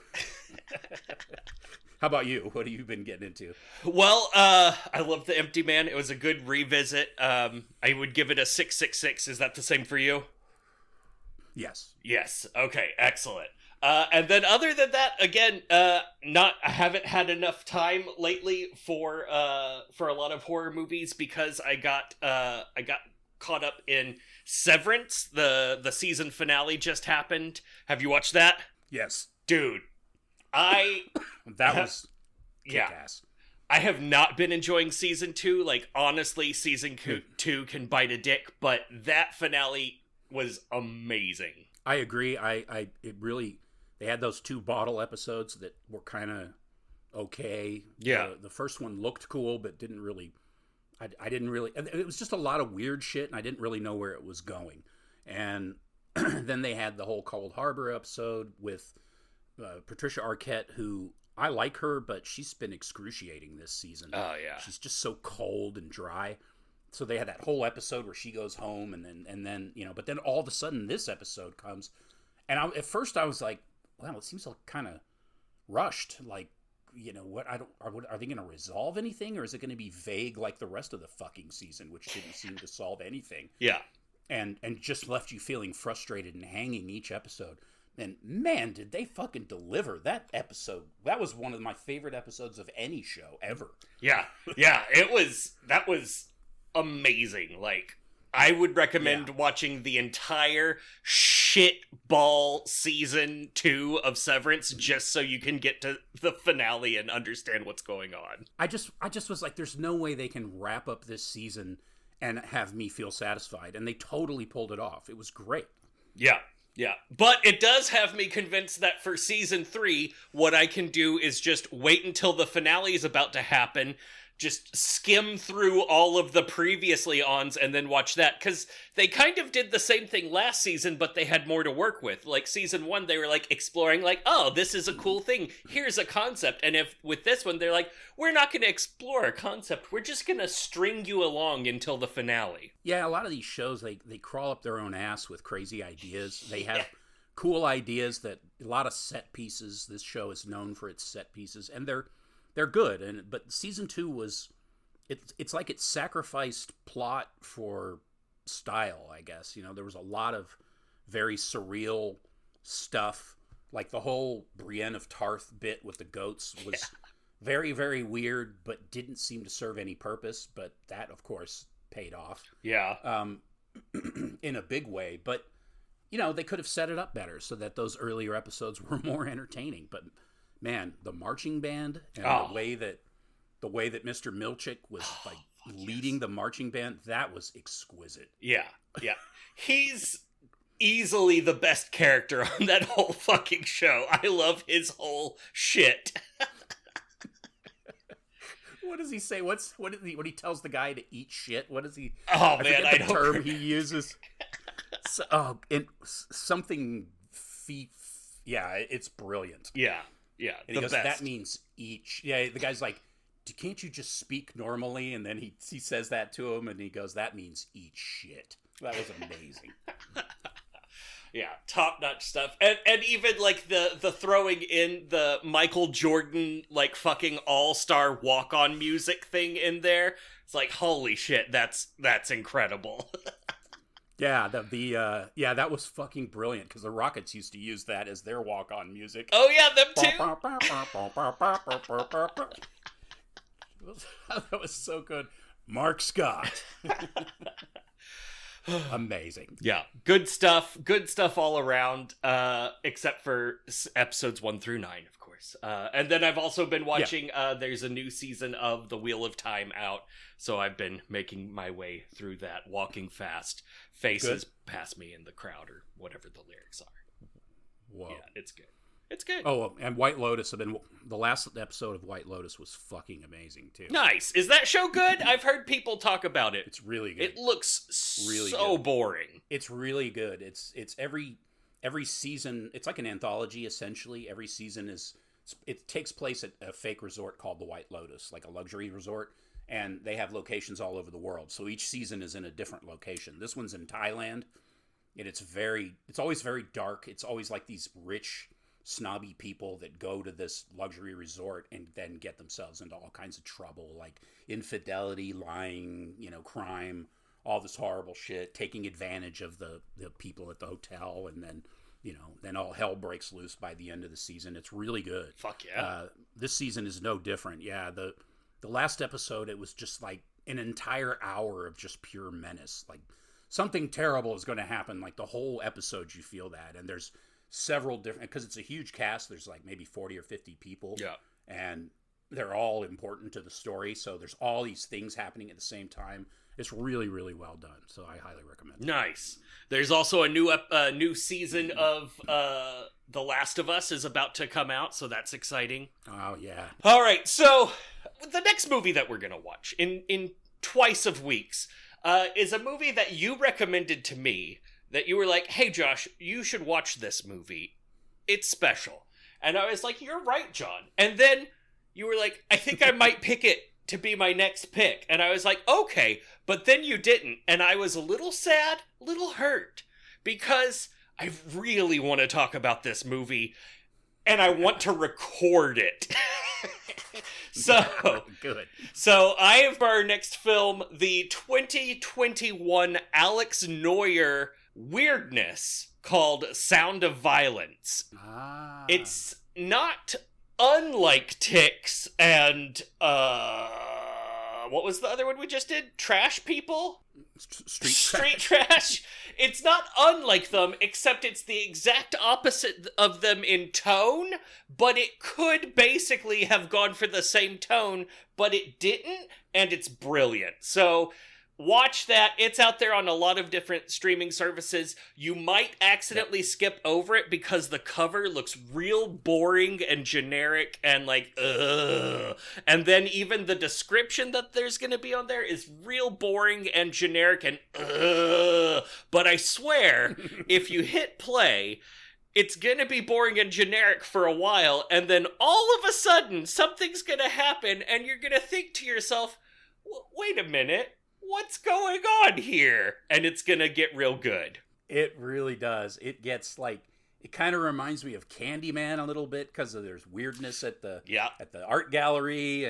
How about you? What have you been getting into? Well, I love The Empty Man. It was a good revisit. I would give it a 666. Is that the same for you? Yes. Yes. Okay. Excellent. And then other than that, again, I haven't had enough time lately for a lot of horror movies because I got caught up in Severance. The season finale just happened. Have you watched that? Yes. Dude, was kick-ass. I have not been enjoying season 2. Like, honestly, season 2 can bite a dick, but that finale was amazing. I agree. It really, they had those 2 bottle episodes that were kind of okay. Yeah. The first one looked cool, but didn't really, I didn't really, it was just a lot of weird shit, and I didn't really know where it was going. And then they had the whole Cold Harbor episode with Patricia Arquette, who I like her, but she's been excruciating this season. Oh yeah, she's just so cold and dry. So they had that whole episode where she goes home, and then you know, but then all of a sudden this episode comes, and at first I was like, well, it seems like kind of rushed. Like, you know, are they going to resolve anything, or is it going to be vague like the rest of the fucking season, which didn't seem to solve anything? Yeah. And just left you feeling frustrated and hanging each episode. And man, did they fucking deliver that episode. That was one of my favorite episodes of any show ever. Yeah. Yeah, that was amazing. Like, I would recommend watching the entire shitball season 2 of Severance just so you can get to the finale and understand what's going on. I just was like, there's no way they can wrap up this season and have me feel satisfied. And they totally pulled it off. It was great. Yeah. Yeah. But it does have me convinced that for season 3, what I can do is just wait until the finale is about to happen, just skim through all of the previously ons and then watch that. Because they kind of did the same thing last season, but they had more to work with. Like season 1, they were like exploring like, oh, this is a cool thing. Here's a concept. And if with this one, they're like, we're not going to explore a concept. We're just going to string you along until the finale. Yeah, a lot of these shows, they crawl up their own ass with crazy ideas. They have cool ideas, that a lot of set pieces. This show is known for its set pieces, and they're good. But season 2 was it's like it sacrificed plot for style, I guess. You know, there was a lot of very surreal stuff, like the whole Brienne of Tarth bit with the goats was very, very weird, but didn't seem to serve any purpose. But that, of course, paid off. Yeah. In a big way. But, you know, they could have set it up better so that those earlier episodes were more entertaining. But, man, the marching band and the way that Mr. Milchick was, like, leading the marching band, that was exquisite. Yeah. He's easily the best character on that whole fucking show. I love his whole shit. What does he say? When he tells the guy to eat shit? What does he? Oh man, I don't. The term he uses. Something. Yeah, it's brilliant. Yeah. And he goes, that means eat. Yeah, the guy's like, can't you just speak normally? And then he says that to him, and he goes, that means eat shit. That was amazing. Yeah, top-notch stuff. And even, like, the throwing in the Michael Jordan, like, fucking all-star walk-on music thing in there. It's like, holy shit, that's incredible. Yeah, that was fucking brilliant, because the Rockets used to use that as their walk-on music. Oh, yeah, them too! That was so good. Mark Scott. Amazing. Yeah, good stuff all around, except for episodes 1 through 9, of course. And then I've also been watching, there's a new season of The Wheel of Time out, so I've been making my way through that, walking fast, faces past me in the crowd, or whatever the lyrics are. Whoa. Yeah, it's good. It's good. Oh, and White Lotus, the last episode of White Lotus was fucking amazing, too. Nice. Is that show good? I've heard people talk about it. It's really good. It looks really so good. Boring. It's really good. It's every season, it's like an anthology, essentially. Every season it takes place at a fake resort called the White Lotus, like a luxury resort, and they have locations all over the world. So each season is in a different location. This one's in Thailand, and it's always very dark. It's always like these rich, snobby people that go to this luxury resort and then get themselves into all kinds of trouble, like infidelity, lying, crime, all this horrible shit, taking advantage of the people at the hotel, and then all hell breaks loose by the end of the season. It's really good. Fuck yeah. This season is no different. Yeah, the last episode, it was just like an entire hour of just pure menace. Like something terrible is going to happen. Like the whole episode, you feel that, and there's several different, because it's a huge cast. There's like maybe 40 or 50 people. Yeah. And they're all important to the story. So there's all these things happening at the same time. It's really, really well done. So I highly recommend it. Nice. There's also a new season of The Last of Us is about to come out. So that's exciting. Oh, yeah. All right. So the next movie that we're going to watch in twice of weeks is a movie that you recommended to me. That you were like, hey, Josh, you should watch this movie. It's special. And I was like, you're right, John. And then you were like, I think I might pick it to be my next pick. And I was like, okay. But then you didn't. And I was a little sad, a little hurt. Because I really want to talk about this movie. And I want to record it. Good. So I have for our next film, the 2021 Alex Neuer weirdness called Sound of Violence. It's not unlike Ticks and what was the other one we just did? Trash People? Street Trash. It's not unlike them, except it's the exact opposite of them in tone, but it could basically have gone for the same tone, but it didn't, and it's brilliant. So watch that. It's out there on a lot of different streaming services. You might accidentally skip over it because the cover looks real boring and generic and like, ugh. And then even the description that there's going to be on there is real boring and generic and ugh. But I swear, if you hit play, it's going to be boring and generic for a while, and then all of a sudden, something's going to happen, and you're going to think to yourself, wait a minute. What's going on here? And it's gonna get real good. It really does. It gets like, it kind of reminds me of Candyman a little bit because there's weirdness at the art gallery,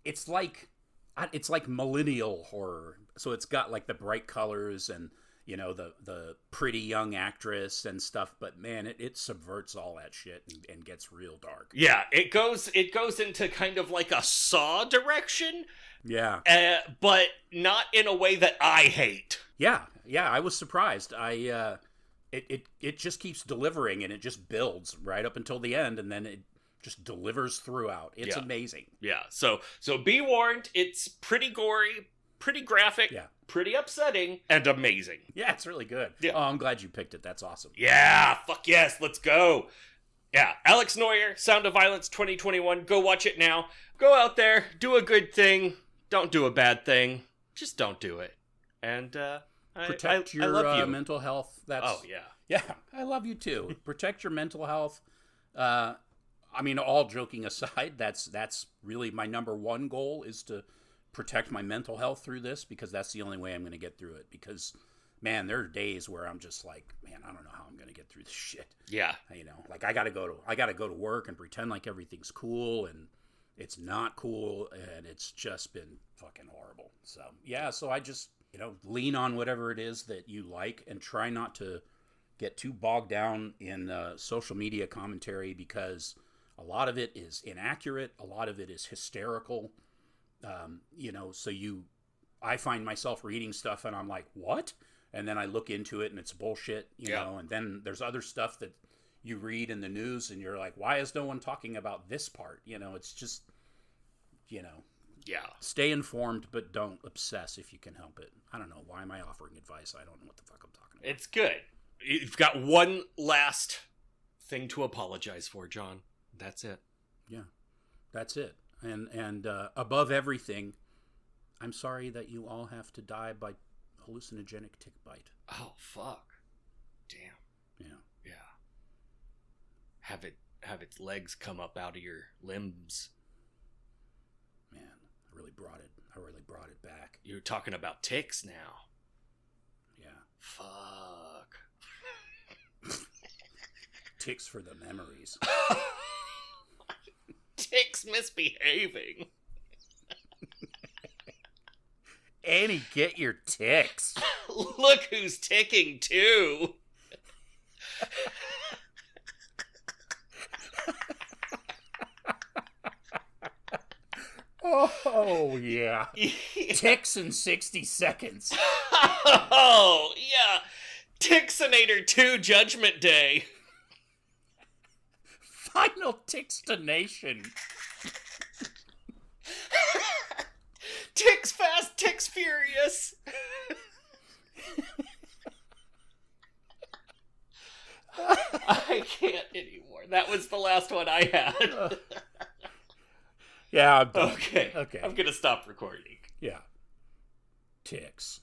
it's like millennial horror. So it's got like the bright colors and the pretty young actress and stuff, but man, it subverts all that shit and gets real dark. Yeah, it goes into kind of like a Saw direction. Yeah. But not in a way that I hate. Yeah, I was surprised. It just keeps delivering, and it just builds right up until the end, and then it just delivers throughout. It's amazing. Yeah, so be warned, it's pretty gory, pretty graphic, pretty upsetting, and amazing. Yeah, it's really good. Yeah. Oh, I'm glad you picked it. That's awesome. Yeah, fuck yes, let's go. Yeah, Alex Neuer, Sound of Violence 2021. Go watch it now. Go out there, do a good thing. Don't do a bad thing. Just don't do it. And protect your I love you. Mental health. Oh, yeah. Yeah, I love you too. Protect your mental health. I mean, all joking aside, that's really my number one goal, is to protect my mental health through this, because that's the only way I'm going to get through it. Because, man, there are days where I'm just like, man, I don't know how I'm going to get through this shit. Yeah. Like I got to go to work and pretend like everything's cool, and it's not cool, and it's just been fucking horrible. So, yeah, so I just, lean on whatever it is that you like, and try not to get too bogged down in social media commentary, because a lot of it is inaccurate. A lot of it is hysterical. I find myself reading stuff and I'm like, what? And then I look into it and it's bullshit, you know, and then there's other stuff that you read in the news and you're like, why is no one talking about this part? It's just, stay informed, but don't obsess if you can help it. I don't know. Why am I offering advice? I don't know what the fuck I'm talking about. It's good. You've got one last thing to apologize for, John. That's it. Yeah, that's it. And above everything, I'm sorry that you all have to die by hallucinogenic tick bite. Oh, fuck. Damn. Yeah. Yeah. Have its legs come up out of your limbs. Man, I really brought it back. You're talking about ticks now. Yeah. Fuck. Ticks for the memories. Ticks misbehaving. Annie, get your ticks. Look who's ticking too. Oh, yeah. Ticks in 60 seconds. Oh, yeah. Tixinator 2 Judgment Day. Final Tixtination. Ticks fast, ticks furious. I can't anymore. That was the last one I had. Yeah, I'm done. Okay. I'm gonna stop recording. Yeah. Ticks.